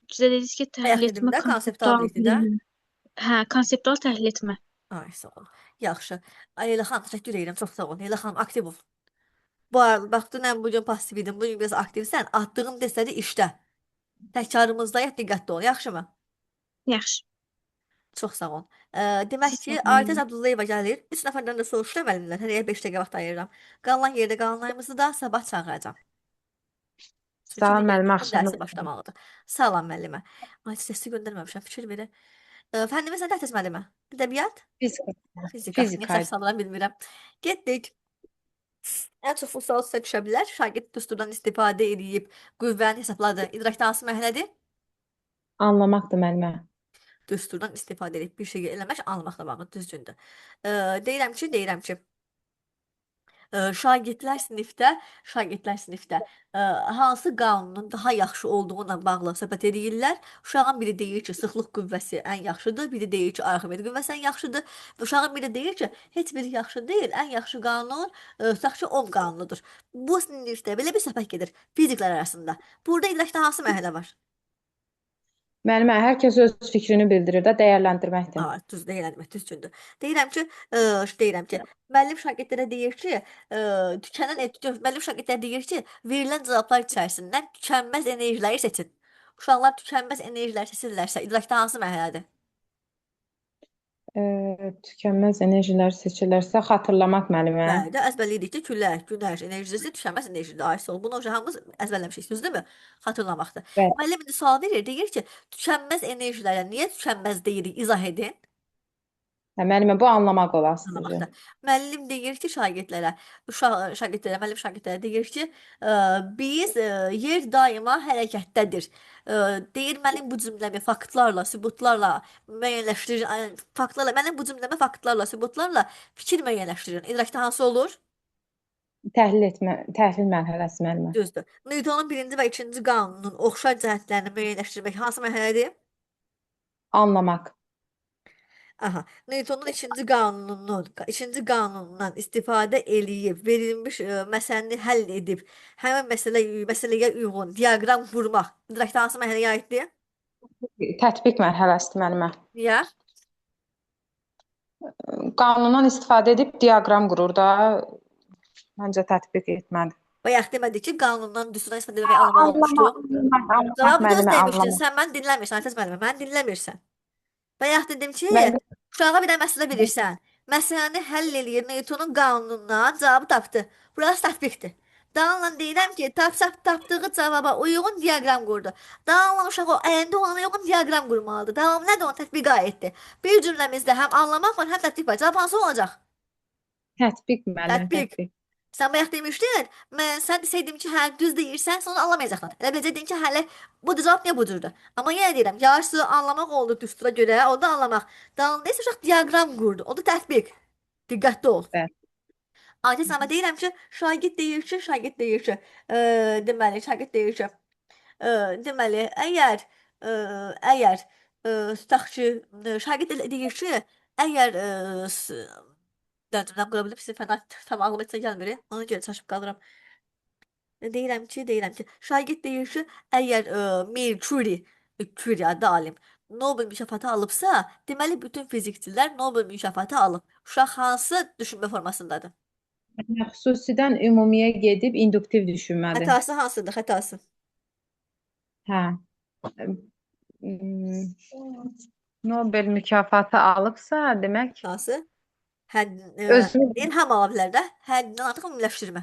Sizə dediniz ki, Bayaq təhlil dedim etmə də, konseptual bilikdir də. Hə, konseptual təhlil etmə. Ay, sağ ol. Yaxşı. Ay, Leyla xanım, təşəkkür edirəm. Çox sağ ol. Leyla xanım, aktiv ol. Bu arada, bax, dünən bugün pasiv idim. Bugün biraz aktivsən. Atdığım dəstədə işdə. Təkrarımızdayıq, diqqətli ol. Yaxşımı? Yaxşı. Çox sağ ol. Demək ki, Sağ olun. Aytəz Abdullayeva gəlir. 3 nəfərdən də soruşuram əlimdən. Hərəyə 5 dəqiqə vaxt ayırıram. Qalan yerdə qalanlarımızı da sabah çağıracağam. Sağ ol müəllimə, Çünki axşamınız dərsə başlamalıdır. Salam müəllimə. Ay, səsi göndərməmişəm, fikir verin. Fənnimiz nə dərs müəllimə? Ədəbiyyat? Fizika. Fizika. Niyə Fizika. səhv salıram bilmirəm. Getdik. Ən çox sual sizə düşə bilər. Şagird düsturdan istifadə edib qüvvəni hesabladı. İdrakda hansı mərhələdir? Anlamaqdır müəllimə. Düsturdan istifadə edib bir şey eləmək anlamaqla bağlı düzgündür. Deyirəm ki, şagirdlər sinifdə hansı qanunun daha yaxşı olduğuna bağlı söhbət edirlər. Uşağın biri deyir ki, sıxlıq qüvvəsi ən yaxşıdır, biri deyir ki, Arximed qüvvəsi ən yaxşıdır və uşağın biri deyir ki, heç biri yaxşı deyil, ən yaxşı qanun tutaq ki, Ohm qanunudur. Bu sinifdə belə bir söhbət gedir fiziklər arasında. Burada idrakda hansı mərhələ var? Müəllimə, hər kəs öz fikrini bildirir də, dəyərləndirməkdir. Düz deyilmək düzgündür. Deyirəm ki, müəllim şagirdlərə deyir ki, müəllim şagirdlərə deyir ki, verilən cavablar içərisindən tükənməz enerjiləri seçin. Uşaqlar tükənməz enerjiləri seçirlərsə, idrakda hansı mərhələdir? Tükənməz enerjilər seçilərsə, xatırlamaq müəllimə. Bəli də, əzbərləyirik ki, külək, günəş enerjisi tükənməz enerjidir. Aysel, bunu hamımız əzbərləmişik, düzdürmü? Xatırlamaqdır. Bəli. Müəllim indi sual verir, deyir ki, tükənməz enerjilərə niyə tükənməz deyirik, izah edin. Müəllimə, bu anlamaq olasıdır. Anlamaqda. Müəllim deyir ki, müəllim şagirdlərə deyir ki, biz yer daima hərəkətdədir. Deyir, mənim bu cümləmi faktlarla, sübutlarla müəyyənləşdirir. Mənim bu cümləmi faktlarla, sübutlarla fikir müəyyənləşdirir. İdrakda hansı olur? Təhlil mərhələsi müəllimə. Düzdür. Newtonun birinci və ikinci qanunun oxşar cəhətlərini müəyyənləşdirmək hansı mərhələdir? Anlamaq. Aha, Newtonun ikinci qanunundan istifadə eləyib, verilmiş məsələni həll edib, həmin məsələyə uyğun diaqram qurmaq idrakda hansı mərhələyə aiddir? Tətbiq mərhələsidir müəllimə. Niyə? Qanundan istifadə edib diaqram qurur da, məncə tətbiq etməlidir. Bayaq demədik ki, qanundan düsturdan istifadə etmək anlamaq olmuşdu. Cavabı düz demişdin, sən mən dinləmirsən, Aytəz müəllimə, mən dinləmirsən. Bayaq dedim ki, uşağa bir də məsələ bilirsən. Məsələni həll eləyir Newtonun qanunundan, cavabı tapdı. Burası tətbiqdir. Daha deyirəm ki, tapdığı cavaba uyğun diaqram qurdu. Daha uşağı əlində olana uyğun diaqram qurmalıdır. Davamı nədir? Onu tətbiqə aiddir. Bir cümləmizdə həm anlamaq var, həm tətbiq var. Cavab hansı olacaq? Tətbiq müəllimə, Tətbiq. Sən bayaq demişdin, sən desəydim ki, hə, düz deyirsən, sonra anlamayacaqlar. Elə biləcəkdin ki, hələ budur cavab, niyə budurdur? Amma yenə deyirəm, yarısı anlamaq oldu düstura görə, o da anlamaq. Dalında isə uşaq diaqram qurdu, o da tətbiq. Diqqətli ol. Bəli. Adət amma deyirəm ki, şagird deyir ki, deməli, əgər tutaq ki, şagird deyir ki, əgər cümləm qura bilib, sizin fəna tam ağlıma heç nə gəlmir. Ona görə çaşıb qalıram. Deyirəm ki, şagird deyir ki, əgər Marie Curie adlı alim Nobel mükafatı alıbsa, deməli bütün fizikçilər Nobel mükafatı alıb. Uşaq hansı düşünmə formasındadır? Xüsusidən ümumiyə gedib induktiv düşünmədir. Xətası hansıdır? Xətası. Hə. Nobel mükafatı alıbsa, demək Hansı? Hədd, özünü ilham ala bilər də. Həddindən artıq ümumiləşdirmə.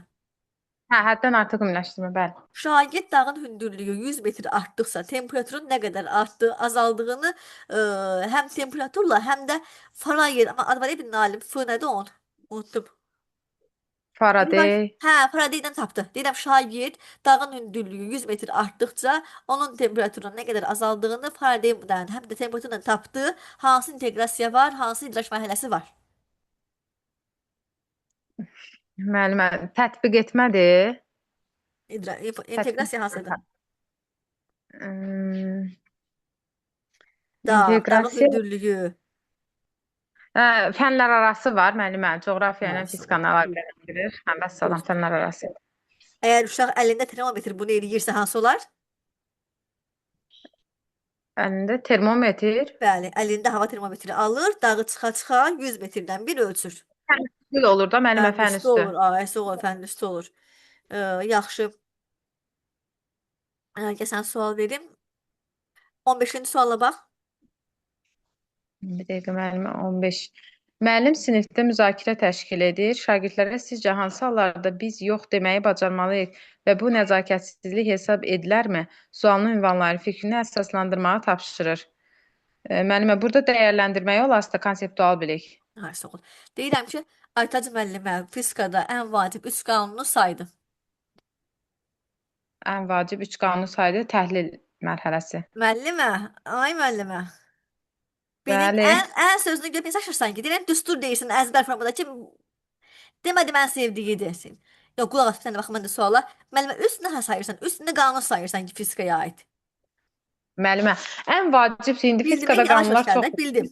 həddən artıq ümumiləşdirmə, bəli. Şagird dağın hündürlüyü 100 metr artdıqsa temperaturun nə qədər artdığı, azaldığını həm temperaturla, həm də Faraday, amma adı var ya bir alim, F nədir onun? Unuttum. Faraday. Hə, Faradaydən tapdı. Deyirəm şagird dağın hündürlüyü 100 metr artdıqca onun temperaturunun nə qədər azaldığını Faradaydən həm də temperaturla tapdı. Hansı inteqrasiya var, hansı idrak mərhələsi var? Müəllimə, tətbiq etmədi. İnteqrasiya hansıdır? Hmm, Dağın inteqrasiya. hündürlüyü. Fənlər arası var, müəllimə. Coğrafiya ilə Hansı? fizikanı əlaqələndirir. Həm vəssalam, fənlər arası. Əgər uşaq əlində termometr bunu eləyirsə hansı olar? Əlində termometr. Bəli, əlində hava termometri alır, dağı çıxa-çıxa 100 metrdən bir ölçür. Üstü olur da, müəllimə, fən Üstü üstü. olur, ayəsi olur, fənin üstü olur. Yaxşı. Gəl sən sual verim. 15-ci suala bax. Bir dəqiqə, müəllimə, 15. Müəllim sinifdə müzakirə təşkil edir. Şagirdlərə sizcə hansı hallarda biz yox deməyi bacarmalıyıq və bu nəzakətsizlik hesab edilərmi? Sualın ünvanları fikrini əsaslandırmağı tapşırır. Müəllimə, burada dəyərləndirməyə olarsa konseptual bilik. Ayəsi olur. Deyirəm ki, Aytac müəllimə fizikada ən vacib 3 qanunu saydı. Ən vacib 3 qanunu saydı, təhlil mərhələsi. Müəllimə, ay müəllimə. Benim Bəli. ən sözünü görüb şaşırsan ki, deyirəm düstur deyirsən əzbər formada ki, demədim ən sevdiyi desin. Yox, qulaq as bir dənə baxım mən də suala. Müəllimə üstünə sayırsan, üstünə qanun sayırsan ki, fizikaya aid. Müəllimə, ən vacib indi Bildim, fizikada yavaş qanunlar gəl çox. də, bildim.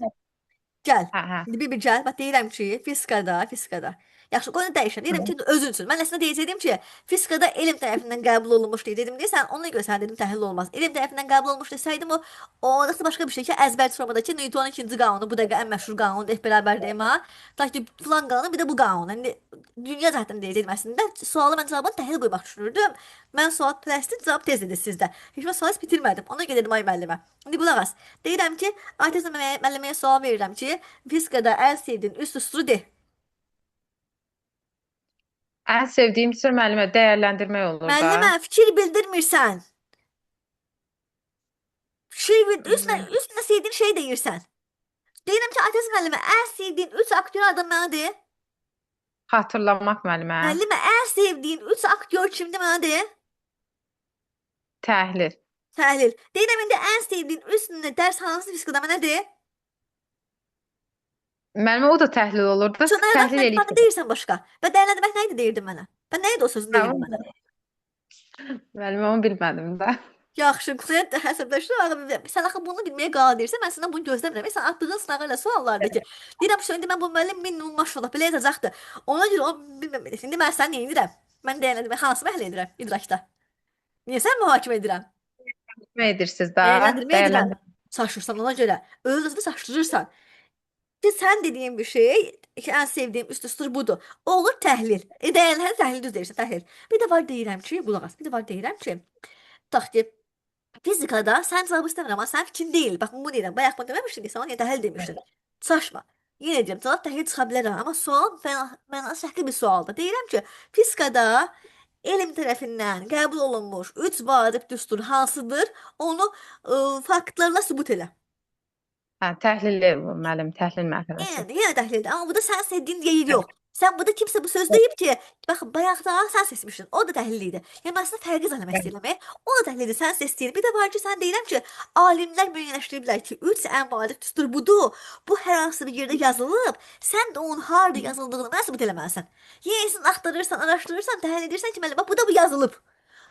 Gəl. Hə. İndi bir gəl. Bax deyirəm ki, fizikada. Yaxşı, qoyunu dəyişəm. Deyirəm ki, özün üçün. Mən əslində deyəcəydim ki, fizikada elm tərəfindən qəbul olunmuş deyəcəydim. Deyirsən, ona görə sən dedim təhlil olmaz. Elm tərəfindən qəbul olunmuş desəydim o da başqa bir şey ki, əzbər formadakı Newtonun ikinci qanunu, bu dəqiqə ən məşhur qanundur, F bərabərdir M-a. Ta ki, filan qanun, bir də bu qanun. İndi dünya cəhətdən deyəcəydim əslində. Sualı mən cavabını təhlil qoymaq düşünürdüm. Mən sual plastik, cavab tez idi sizdə. Heç mən sualı bitirmədim. Ona görə dedim ay müəllimə. İndi qulaq as. Deyirəm ki, Aytəz müəlliməyə sual verirəm ki, fizikada ən sevdiyin üst üstü de. Ən sevdiyim sır müəllimə dəyərləndirmək olur da. Müəllimə, fikir bildirmirsən. Üstünə sevdiyin şey deyirsən. Deyirəm ki, Aytəz müəllimə, ən sevdiyin 3 aktyor adı mənə de. Xatırlamaq müəllimə. Müəllimə, ən sevdiyin 3 aktyor kimdir mənə de. Təhlil. Təhlil. Deyirəm indi ən sevdiyin üstündə dərs hansı fizikada mənə de. Müəllimə, o da təhlil olur da. Təhlil eləyib. Bana deyirsən başqa. Və dəyərləndirmək nə idi deyirdin mənə? Ben nə idi o sözü deyirdin mənə? Müəllimə, onu bilmədim də. Yaxşı, Qüyət həsəbləşdir. Sən axı bunu bilməyə qalan deyirsən, mən səndən bunu gözləmirəm. Sən atdığın sınağı ilə suallardır ki, deyirəm ki, indi mən bu müəllim minimum maşallah belə yazacaqdır. Ona görə o bilməm. İndi mən səni nə edirəm? Mən dəyərləndirmək hansı məhəl edirəm idrakda? Niyə sən mühakimə edirəm? Nə edirsiniz da? Dəyərləndirmə edirəm. Saçırsan ona görə. Öz-özünü saçdırırsan. Ki sən dediyin bir şey, ki, ən sevdiyim üst-üstür budur. O olur təhlil. Dəyərləndirmə təhlil düz deyirsən, təhlil. Bir də var deyirəm ki, qulaq as. Bir də var deyirəm ki, tutaq ki, fizikada sən cavabı istəmirəm, amma sənin fikrin deyil. Bax, bunu deyirəm. Bayaq bunu deməmişdin ki, sən ona təhlil demişdin. Saçma. Yenə deyirəm, cavab təhlil çıxa bilər, amma sual mənası şəkli bir sualdır. Deyirəm ki, fizikada elm tərəfindən qəbul olunmuş 3 vacib düstur hansıdır? Onu faktlarla sübut elə. Hə, təhlil müəllim, təhlil mərhələsi. Yenə təhlildir. Amma bu da sən sevdiyin deyil yox. Sən burada kimsə bu söz deyib ki, bax bayaqda sən seçmişdin. O da təhlil idi. Yəni mən əslində fərqi zənləmək istəyirəm. O da təhlil idi, sən seçdin. Bir də var ki, sən deyirəm ki, alimlər müəyyənləşdiriblər ki, 3 ən vacib düstur budur. Bu hər hansı bir yerdə yazılıb. Sən də onun harda yazıldığını mənə sübut eləməlisən. Yenisini axtarırsan, araşdırırsan, təhlil edirsən ki, bax bu da bu yazılıb.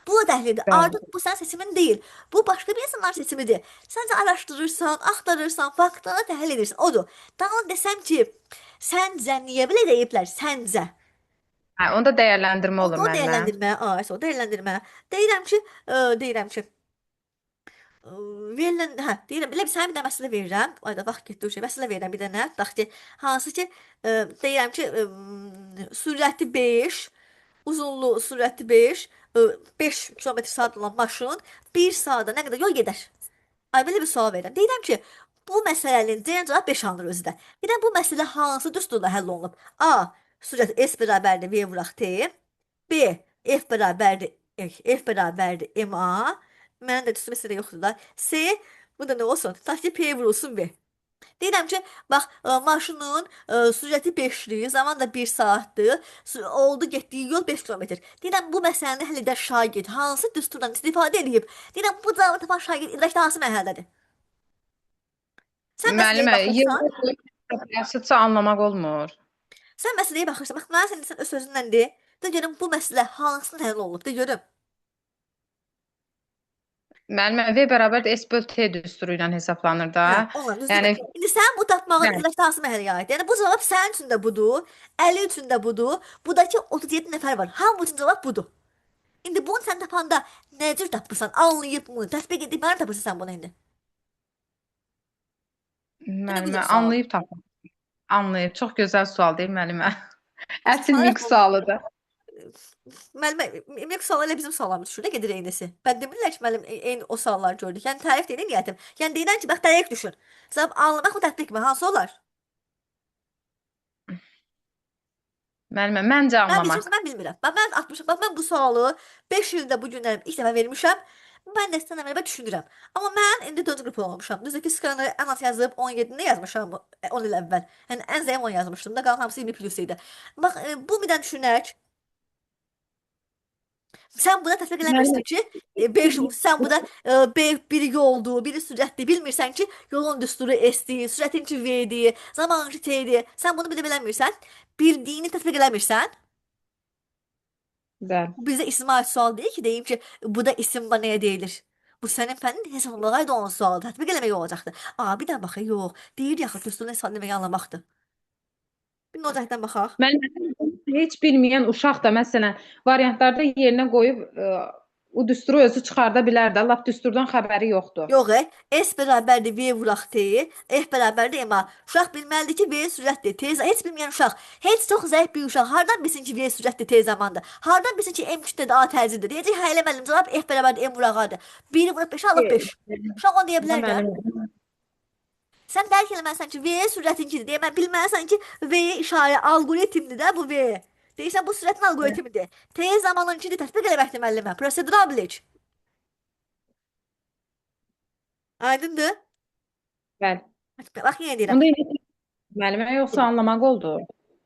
Bu da təhlildir. Artıq bu sənin seçimin deyil. Bu başqa bir insanların seçimidir. Sən də araşdırırsan, axtarırsan, faktları təhlil edirsən. Odur. Daha desəm ki, səncə niyə belə deyiblər? Səncə. Hə, onda dəyərləndirmə olur O müəllimə. dəyərləndirmə, o dəyərləndirmə. Deyirəm ki, verilən, deyirəm, belə bir sənə bir dənə məsələ verirəm. Ayda vaxt getdi şey, məsələ verirəm bir dənə. Bax ki, hansı ki, deyirəm ki, sürəti 5, uzunluğu sürəti 5 km/saat olan maşın 1 saatda nə qədər yol gedər? Ay belə bir sual verirəm. Deyirəm ki, Bu məsələnin C cavab 5 alınır özü də. Deyirəm, bu məsələ hansı düsturla həll olunub? A. Süjet S bərabərdir V vuraq T. B. F bərabərdir F bərabərdir MA. Mənim də düstur məsələ yoxdur da. C. Bu da nə olsun? Tutaq ki, P vurulsun V. Deyirəm ki, bax, maşının sürəti 5-dir, zaman da 1 saatdır, oldu getdiyi yol 5 kilometr. Deyirəm, bu məsələni həll edən şagird hansı düsturdan istifadə edib? Deyirəm, bu cavabı tapan şagird idrakda hansı mərhələdədir? Sən məsələyə Müəllimə, baxırsan, yerdə yaşıtsa anlamaq olmur. sən məsələyə baxırsan, bax, mən sən öz sözündən de, de görüm bu məsələ hansının həll olunub, de görüm. Müəllimə, V bərabərdir S böl T düsturu ilə hesablanır da. Hə, onlar düzdür. Yəni, İndi sən bu tapmağın bəli. idrakda hansı mərhələyə aid? Yəni bu cavab sənin üçün də budur, Əli üçün də budur, budakı 37 nəfər var. Hamı üçün cavab budur. İndi bunu sən tapanda nə cür tapırsan? Anlayıb mı? Tətbiq edib mənə tapırsan sən bunu indi? Müəllimə, güzel sual. anlayıb tapın. Anlayıb. Çox gözəl sual deyil müəllimə. Əsl Sual mix sualıdır. Müəllimə, ilk sual elə bizim suallarımız düşür, nə gedir eynisi. Mən demirlər ki, müəllim, eyni o sualları gördük. Yəni tərif deyil niyyətim. Yəni deyirəm ki, bax dəqiq düşün. Cavab anlamaq mı, tətbiq mi? Hansı olar? Müəllimə, məncə Mən anlamaq. bilmirəm, mən bilmirəm. Mən atmışam. Bax mən bu sualı 5 ildə bu günlərim ilk dəfə vermişəm. Mən də sizdən əvvəl düşünürəm. Amma mən indi 4-cü qrup olmamışam. Düzdür ki, skalanı ən az yazıb 17-də yazmışam 10 il əvvəl. Yəni ən zəif 10 yazmışdım da, qalan hamısı 20 plus idi. Bax bu birdən düşünək. Sən buna tətbiq eləmirsən ki, 5 sən buna biri yoldur, biri sürətdir. Bilmirsən ki, yolun düsturu S-dir, sürətinki V-dir, zamanınki T-dir. Sən bunu bilə bilmirsən. Bildiyini tətbiq eləmirsən. Bəli. Bu bizə isim ait sual deyil ki, deyim ki, bu da isim bana nəyə deyilir? Bu sənin fənnin hesablamaq aid olan sual, tətbiq eləmək olacaqdı. Bir də baxaq, yox. Deyir yaxı düsturun hesab eləməyi anlamaqdır. Bir notaydan baxaq. Müəllimə, heç bilməyən uşaq da məsələn variantlarda yerinə qoyub o düsturu özü çıxarda bilər də, lap düsturdan xəbəri yoxdur. Yox, S bərabərdir V vuraq T, F bərabərdir MA. Uşaq bilməlidir ki, V sürətdir, T heç bilməyən uşaq, heç çox zəif bir uşaq hardan bilsin ki, V sürətdir, T zamandır? Hardan bilsin ki, M kütlədir, A tərcidir? Deyəcək, hə elə müəllim, cavab F bərabərdir M vuraq A-dır. 1 vuraq 5 alıb 5. Uşaq onu deyə bilər də. Sən dərk eləməlisən ki, V sürətinkidir. Deyə mən bilməlisən ki, V-yə işarə alqoritmdir də bu V. Deyirsən bu sürətin alqoritmidir. T zamanınkidir, tətbiq eləməkdir müəllimə. Prosedural bilik. Aydındır? Bəli. Bax yenə deyirəm. Onda müəllimə yoxsa anlamaq oldu.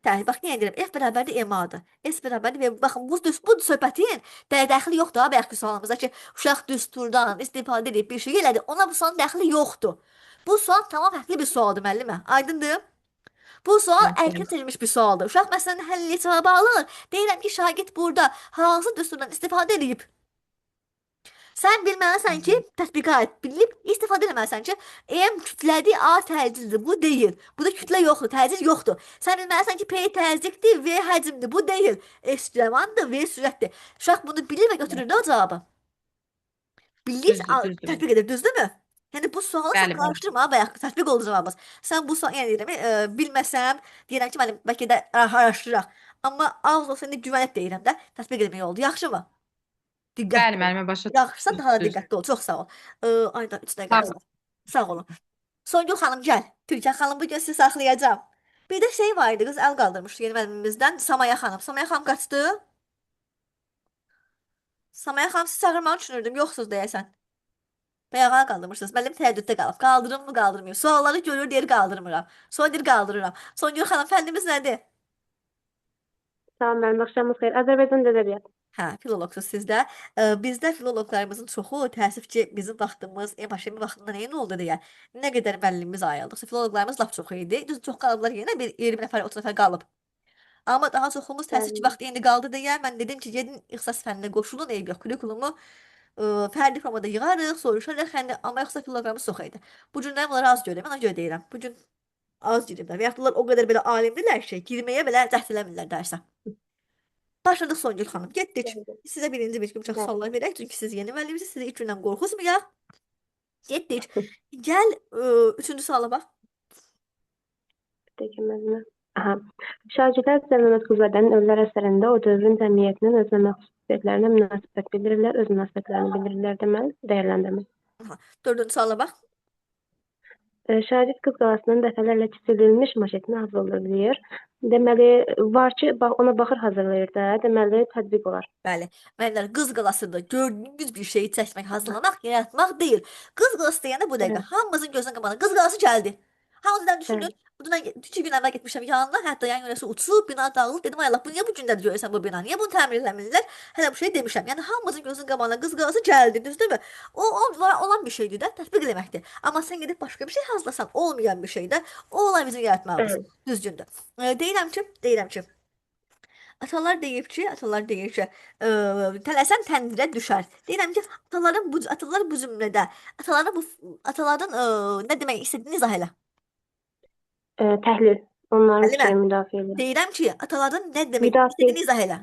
Bax yenə deyirəm. F bərabərdir MA-dır. S bərabərdir V. Baxın bu söhbətin dəxli yoxdur ha bayaqki sualımızda ki, uşaq düsturdan istifadə edib bir şey elədi. Ona bu sualın dəxli yoxdur. Bu sual tamam fərqli bir sualdır müəllimə. Aydındır? Bu sual erkən seçilmiş bir sualdır. Uşaq məsələnin həlli cavabı alır. Deyirəm ki, şagird burada hansı düsturdan istifadə edib? Sən bilməlisən ki, tətbiqə aid bilib istifadə etməlisən ki, M kütlədir, A tərcizdir. Bu deyil. Bu da kütlə yoxdur, tərciz yoxdur. Sən bilməlisən ki, P tərzikdir, V həcmdir. Bu deyil. S zamandır, V sürətdir. Uşaq bunu bilir və götürür də o cavabı. Bilir, tətbiq edir, düzdürmü? Yəni bu sualı sən qarışdırma, bayaq tətbiq oldu cavabımız. Sən bu sual, yəni deyirəm, bilməsəm, deyirəm ki, müəllim, bəlkə də araşdıraq. Amma az olsa indi güvənib deyirəm də, tətbiq etmək oldu. Yaxşımı? Diqqətli. Bəli, müəllimə başa düşdüm. Yaxşısa daha da diqqətli ol. Çox sağ ol. Ayda 3 dəqiqə. Sağ olun. Songül xanım gəl. Türkan xanım bu gün sizi saxlayacağam. Bir də şey var idi, qız əl qaldırmışdı yeni müəllimimizdən. Samaya xanım. Samaya xanım qaçdı? Samaya xanım sizi çağırmağı düşünürdüm. Yoxsuz deyəsən. Bayağı qaldırmışsınız. Müəllim tərəddüddə qalıb. Qaldırım mı, qaldırmıyım? Sualları görür, deyir qaldırmıram. Sonra deyir qaldırıram. Songül xanım, fəndimiz nədir? Salam müəllim, axşamınız xeyir. Azərbaycan ədəbiyyatı. Hə, filoloqsuz sizdə. Bizdə filoloqlarımızın çoxu təəssüf ki, bizim vaxtımız, MHM vaxtında nəyin oldu deyə nə qədər müəllimimiz ayrıldıqsa, filoloqlarımız lap çox idi. Düz çox qalıblar yenə bir 20 nəfər, 30 nəfər qalıb. Amma daha çoxumuz təəssüf ki, vaxt indi qaldı deyə mən dedim ki, gedin ixtisas fənninə qoşulun, eyb yox, kurikulumu fərdi formada yığarıq, soruşarıq, amma yoxsa filoloqlarımız çox idi. Bu günlər bunları az görürəm, mən ona görə deyirəm. Bu gün az giriblər və yaxud o qədər belə alimdirlər ki, girməyə belə cəhd eləmirlər dərsə. Başladıq Songül xanım, getdik. Sizə birinci bir çox suallar verək, çünki siz yeni müəllimsiniz, sizi ilk gündən qorxuzmayaq. Getdik. Gəl, 3-cü suala bax. Peki müəllimə. Şagirdlər Zəlmət Quzadənin Ölülər əsərində o dövrün cəmiyyətinin özünə məxsus xüsusiyyətlərinə münasibət bildirirlər, öz münasibətlərini bildirirlər deməli, dəyərləndirmək. 4-cü suala bax. Şagird qız qalasının dəfələrlə kiçildilmiş maşetini hazırlayır. Deməli, var ki, ona baxır hazırlayır da. Deməli, tətbiq olar. Bəli. Müəllimlər qız qalasında gördüyünüz bir şeyi çəkmək, hazırlamaq, yaratmaq deyil. Qız qalası deyəndə bu dəqiqə Bəli, hamımızın gözünə qabağına qız qalası gəldi. Hamımızdan düşündün. bəli, Bundan 2 gün əvvəl getmişəm yanına, hətta yan yörəsi uçub, bina dağılıb. Dedim, ay Allah, bu niyə bu gündədir görəsən bu bina? Niyə bunu təmir eləmirlər? Hələ bu şey demişəm. Yəni hamımızın gözünün qabağına qız qalası gəldi, düzdürmü? Olan bir şeydir də, tətbiq eləməkdir. Amma sən gedib başqa bir şey hazırlasan, olmayan bir şey də, o olay bizim yaratmağımız. bəli. Düzgündür. Deyirəm ki, atalar deyir ki, tələsən təndirə düşər. Deyirəm ki, atalar bu cümlədə, ataların nə demək istədiyini izah elə. Təhlil. Onların Müəllimə, fikrini müdafiə edir. deyirəm ki, ataların nə demək Müdafiə, istədiyini izah elə.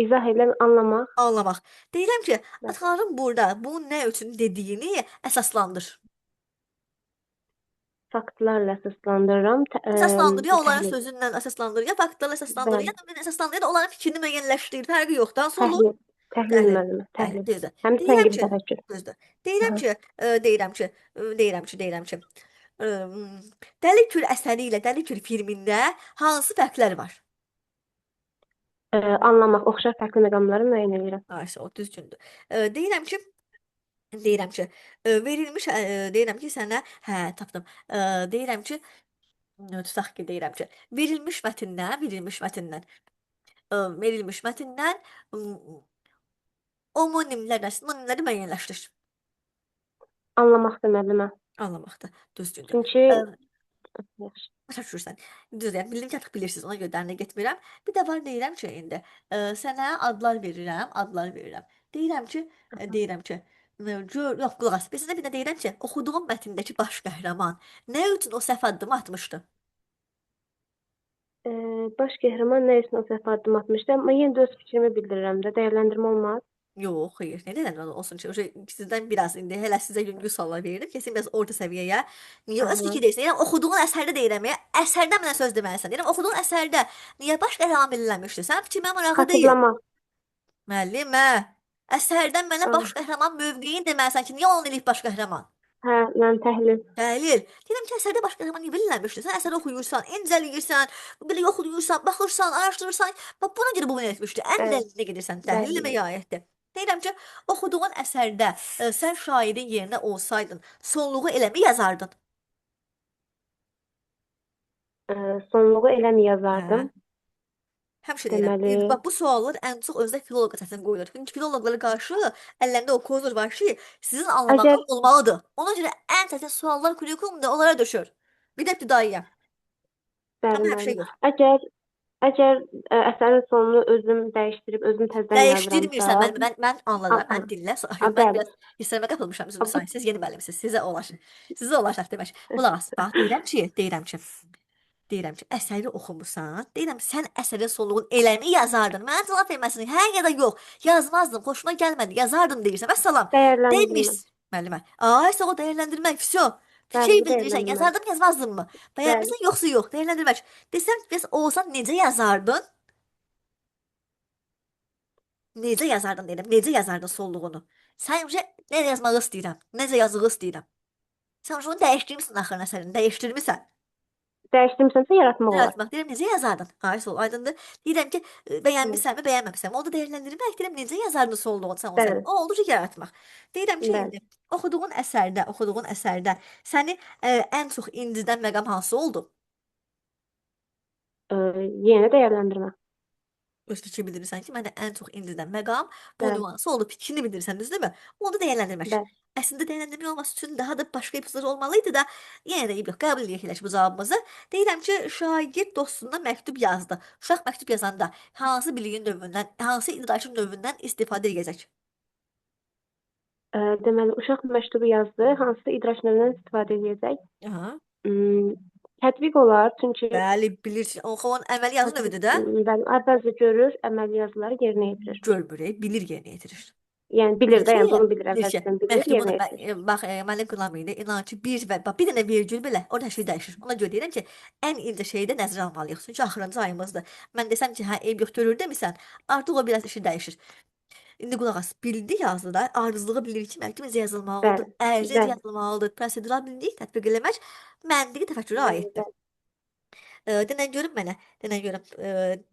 izah edən anlamaq. Anlamaq. Deyirəm ki, Bəli. ataların burada bu nə üçün dediyini əsaslandır. Faktlarla əsaslandırıram. Əsaslandır, ya onların Təhlil. sözündən əsaslandır, ya faktlarla əsaslandır, ya Bəli. da əsaslandır, ya da onların fikrini müəyyənləşdirir. Fərqi yox. Daha sonra Təhlil. Təhlil Təhlil. müəllimi. Təhlil. Düzdür. Həm Deyirəm tənqidi ki, təfəkkür. düzdür. Deyirəm Aha. ki, deyirəm ki, Dəli Kür əsəri ilə Dəli Kür filmində hansı fərqlər var? Anlamaq, oxşar fərqli məqamları müəyyən edirəm. Ayşə, o düzgündür. Deyirəm ki, deyirəm ki, sənə, tapdım. Deyirəm ki, tutaq ki, deyirəm ki, verilmiş mətndən homonimlərlə sinonimləri müəyyənləşdir. Anlamaq deməliyəm. Anlamaqdır. Düzgündür. Çünki yaxşı. Başa düşürsən. Düzdür, yəni bildim ki, artıq bilirsiniz, ona görə dərinə getmirəm. Bir də var deyirəm ki, indi sənə adlar verirəm. Deyirəm ki, yox, qulaq as. Bizdə bir də deyirəm ki, oxuduğum mətndəki baş qəhrəman nə üçün o səhv addım atmışdı? Baş qəhrəman nə üçün o səhv addım atmışdı? Amma yenə də öz fikrimi bildirirəm də. Dəyərləndirmə olmaz. Yox, xeyr. Nədən olsun ki, sizdən biraz indi hələ sizə yüngül suallar verirəm. Kesin biraz orta səviyyəyə. Niyə öz Aha. fikir deyirsən? Yəni oxuduğun əsərdə deyirəm ya. Əsərdən mənə söz deməlisən. Deyirəm oxuduğun əsərdə niyə baş qəhrəman belirlənmişdi? Sənin fikrin mənə maraqlı deyil. Xatırlamaq. Müəllimə, əsərdən mənə baş qəhrəman mövqeyin deməlisən ki, niyə onun eləyib baş qəhrəman? Hə, mən təhlil. Təhlil. Deyirəm ki, əsərdə baş qəhrəman niyə belirlənmişdi? Sən əsəri oxuyursan, incələyirsən, belə yoxlayırsan, baxırsan, araşdırırsan. Bax buna görə bu etmişdi. Ən Bəli. dərinə gedirsən. Təhlil Bəli. eləməyə aiddir. Deyirəm ki, oxuduğun əsərdə sən şairin yerinə olsaydın, sonluğu eləmi yazardın? Sonluğu eləmi yazardım? Həmişə deyirəm. Deməli, Bax bu suallar ən çox özdə filoloqa səsin qoyulur. Çünki filoloqlara qarşı əllərində o kozur var ki, sizin anlamağınız əgər olmalıdır. Ona görə ən çətin suallar kurikulumda onlara düşür. Bir də ibtidaiyə. bəli, Amma hər şey bəli. yox. Əgər əsərin sonunu özüm dəyişdirib özüm təzədən Dəyişdirmirsən. yazıramsa, Mən anladım. Aha. Mən dinlə. A, Mən bəli. biraz hissəmə qapılmışam. Üzr A, istəyirəm. Siz yeni müəllimsiniz. Sizə olar demək. Qulaq as. Bax, deyirəm ki, əsəri oxumusan. Deyirəm, sən əsərin sonluğunu eləmi yazardın. Mənə cavab verməsin. Hə ya da yox. Yazmazdım. Xoşuma gəlmədi. Yazardım deyirsən. Vəssalam. dəyərləndirmə. Deyirmiz. Müəllimə. Ay, o dəyərləndirmək. Vəsyo. Bəli, Fikir bu bildirirsən. dəyərləndirmə. Yazardım, yazmazdım mı? Bəyənmirsən, yoxsa yox. Dəyərləndirmək. Desəm, bəs olsan necə yazardın? Necə yazardın deyirəm. Necə yazardın sonluğunu? Sən nə yazmağı istəyirəm? Necə yazığı istəyirəm? Sən onu dəyişdirmisən axırın əsərini. Dəyişdirmisən. Dəyişdirmisənsə yaratmaq olar. Yaratmaq deyirəm, necə yazardın? Ay, sol, aydındır. Deyirəm ki, bəyənmisənmi, bəyənməmisənmi? Onu da dəyərləndirmək deyirəm, necə yazardın sonluğunu sən o Bəli. əsəri? O oldu ki, yaratmaq. Deyirəm ki, Bəli. indi oxuduğun əsərdə səni ən çox incidən məqam hansı oldu? Yenə dəyərləndirmə. Öz fikri bildirirsən ki, mənə ən çox incidən məqam bu Bəli. nüansı oldu. Fikrini bildirirsən, düzdürmü? Onu da dəyərləndirmək. Bəli. Əslində dəyərləndirmək olması üçün daha da başqa epizod olmalıydı da, yenə də yox, qəbul edək elə ki, bu cavabımızı. Deyirəm ki, şagird dostuna məktub yazdı. Uşaq məktub yazanda hansı biliyin növündən, hansı idrakin növündən istifadə edəcək? Deməli, uşaq məktubu yazdı, hansı idrak növündən istifadə edəcək? Aha. Tətbiq olar, çünki Bəli, bilirsən. Oxuyan əməli yazı növüdür də. bəli, əvvəlcə görür, əməli yazıları yerinə yetirir. Görmür, bilir yerinə yetirir. Yəni bilir də, yəni bunu bilir, Bilir ki, əvvəlcədən bilir, məktubun yerinə yetirir. bax, mənim qılamıyla inan ki, bir dənə vergül belə orada hər şey dəyişir. Ona görə deyirəm ki, ən incə şeyi də nəzərə almalıyıq. Çünki axırıncı ayımızdır. Mən desəm ki, hə, eyb yox görür demisən, artıq o biraz işi dəyişir. İndi qulaq as. Bildi yazdı da. Arızlığı bilir ki, məhkəmə necə yazılmalıdır. Bəli, Ərz necə bəli, yazılmalıdır. Prosedural bildik tətbiq eləmək məntiqi təfəkkürə bəli, aiddir. bəli. Denən görüm mənə. Denən görüm.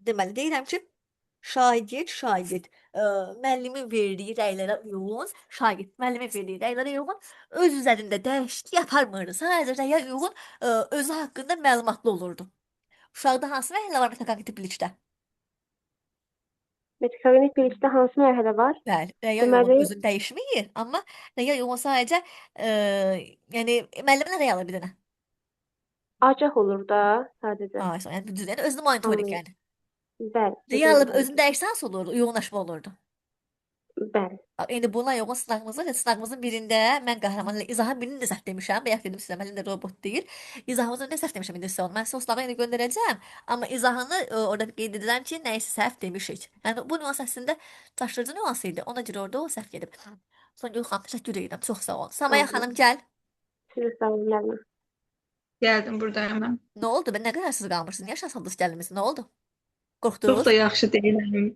Deməli deyirəm ki, şagird müəllimin verdiyi rəylərə uyğun, şagird müəllimin verdiyi rəylərə uyğun öz üzərində dəyişiklik yaparmırdı. Sadəcə rəyə uyğun özü haqqında məlumatlı olurdu. Uşaqda hansı mərhələ var metaqognitiv bilikdə? Metaqognitiv bilikdə hansı mərhələ var? Bəli, rəyə uyğun Deməli, özün dəyişmir, amma rəyə uyğun sadəcə yəni müəllimin rəy alır bir dənə. agah olur da sadəcə. Yəni düzdür. Yəni özünü monitorinq Anlayın. yəni. Bəli, Rəyə özüm alıb monitorinq. özün dəyişsən nasıl olurdu? Uyğunlaşma olurdu. Bəli. İndi buna uyğun sınağımızın birində mən qəhrəmanla izahın birini də səhv demişəm. Bayaq dedim sizə, mən də robot deyil. İzahımızın nə səhv demişəm indi sizə onu. Mən sizə o sınağı indi göndərəcəm, amma izahını orada qeyd edirəm ki, nəyisə səhv demişik. Yəni bu nüans əslində çaşdırıcı nüans idi. Ona görə orada o səhv gedib. Songül xanım, təşəkkür edirəm. Çox sağ olun. Samaya xanım gəl. Sizə sağ olun, müəllimə. Gəldim buradayım mən. Nə oldu? Ben nə qərarsız qalmışsınız? Niyə şaşırdınız gəliniz? Nə oldu? Çox Qorxdunuz? da yaxşı deyiləm.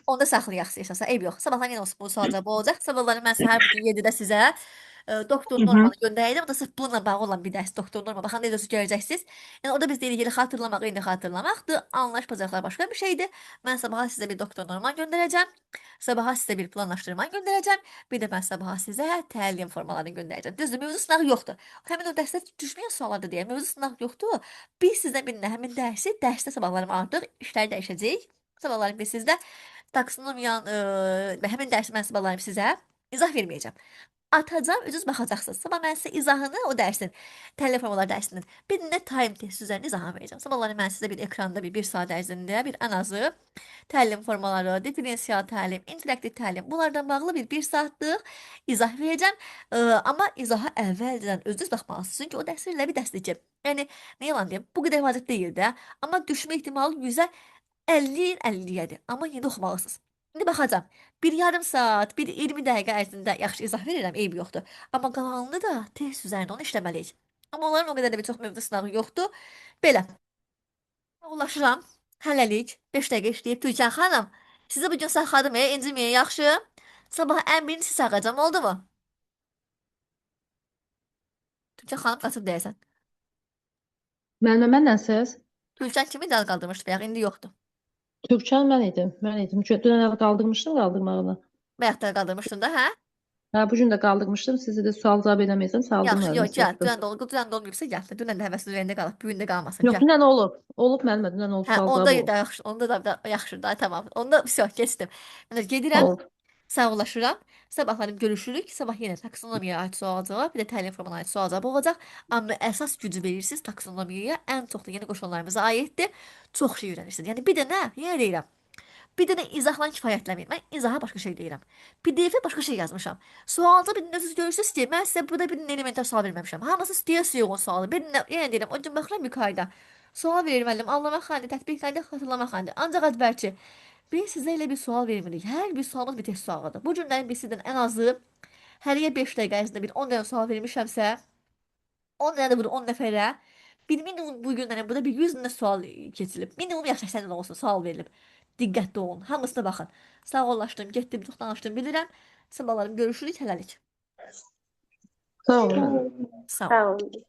Onda saxlayaq yaşasa, eyb yox. Sabahdan yenə bu sualca bu olacaq. Sabahları mən səhər bugün 7-də sizə doktor Normanı göndərəcəm. O da sırf bununla bağlı olan bir dərs doktor Norma. Baxın necə görəcəksiniz. Yəni orada biz deyirik xatırlamaq, indi xatırlamaqdır. Anlayış bacarıqları başqa bir şeydir. Mən sabaha sizə bir doktor Norman göndərəcəm. Sabaha sizə bir planlaşdırma göndərəcəm. Bir də mən sabaha sizə təlim formalarını göndərəcəm. Düzdür, mövzu sınağı yoxdur. Həmin o dərsdə düşməyən suallarda deyək, mövzu sınağı yoxdur. Biz sizdən birinə həmin dərsdə sabahlarım artıq işlər dəyişəcək. Sabahlarım biz sizdə taksonomiyan və həmin dərsi mən sabahlarım sizə izah verməyəcəm. Atacam, özünüz baxacaqsınız. Sabah mən sizə izahını o dərsin, təlim formaları dərsinin bir də time test üzərində izahını verəcəm. Sabahları mən sizə bir ekranda bir saat ərzində bir ən azı təlim formaları, diferensial təlim, interaktiv təlim bunlardan bağlı bir saatlıq izah verəcəm. Amma izaha əvvəldən özünüz baxmalısınız. Çünki o dərs elə bir dərsdir ki, yəni nə yalan deyim, bu qədər vacib deyil də, amma düşmə ehtimalı 50-50-yədir. Amma yeni oxumalısınız. İndi baxacam. Bir yarım saat, bir 20 dəqiqə ərzində yaxşı izah verirəm, eyb yoxdur. Amma qalanını da test üzərində onu işləməliyik. Amma onların o qədər də bir çox mövzu sınağı yoxdur. Belə. Ulaşıram. Hələlik 5 dəqiqə işləyib Türkan xanım. Sizi bu gün saxladım, inciməyin, yaxşı? Sabah ən birini siz sağacam, oldu mu? Türkan xanım qaçıb deyəsən. Müəllimə mənlənsiniz? Türkan kimi dal qaldırmışdı bayaq, indi yoxdur. Türkan mən idim. Dünən qaldırmışdım qaldırmağını. Bayaq da qaldırmışdın da, hə? Ha, bu gün də qaldırmışdım. Sizi də sual cavab eləməyəcəm. Saldım Yaxşı, müəllimə yox, gəl. sözdə. Dünən də olubsa gəl. Dünən də həvəsli ürəyində qalıb, bu gün də qalmasın, Yox, gəl. dünən olub. Olub müəllimə, dünən olub Hə, sual onda cavab olub. da yaxşı, onda da yaxşı da, tamam. Onda vəsə keçdim. Mən gedirəm, Olub. sağollaşıram. Sabahlarım görüşürük. Sabah yenə taksonomiyaya aid sual cavab, bir də təlim formalarına aid sual cavab olacaq. Amma əsas gücü verirsiniz taksonomiyaya. Ən çox da yeni qoşullarımıza aiddir. Çox şey öyrənirsiniz. Yəni bir dənə, yenə deyirəm. Bir dənə izahlan kifayətlənmir. Mən izaha başqa şey deyirəm. PDF-ə başqa şey yazmışam. Sualda bir dənə siz görürsünüz ki, mən sizə burada bir dənə elementar sual verməmişəm. Hamısı istəyirsiz yoğun sualı. Bir dənə, yenə deyirəm, o gün baxıram yukarıda. Sual verir müəllim, anlamaq xəndi, tətbiq xəndi, xatırlamaq xəndi. Ancaq əvvəlki biz sizə elə bir sual vermirik. Hər bir sualımız bir test sualıdır. Bu günlərin biz sizdən ən azı həriyə 5 dəqiqə ərzində bir 10 dənə sual vermişəmsə, 10 dənə də burada 10 nəfərə bir minimum bu günlərə burada bir 100 dənə sual keçilib. Minimum yaxşı 80 dənə olsun sual verilib. Diqqətli olun. Hamısına baxın. Sağollaşdım, getdim, çox danışdım, bilirəm. Sabahlarım görüşürük, hələlik. Sağ olun. Sağ Sağ olun. olun.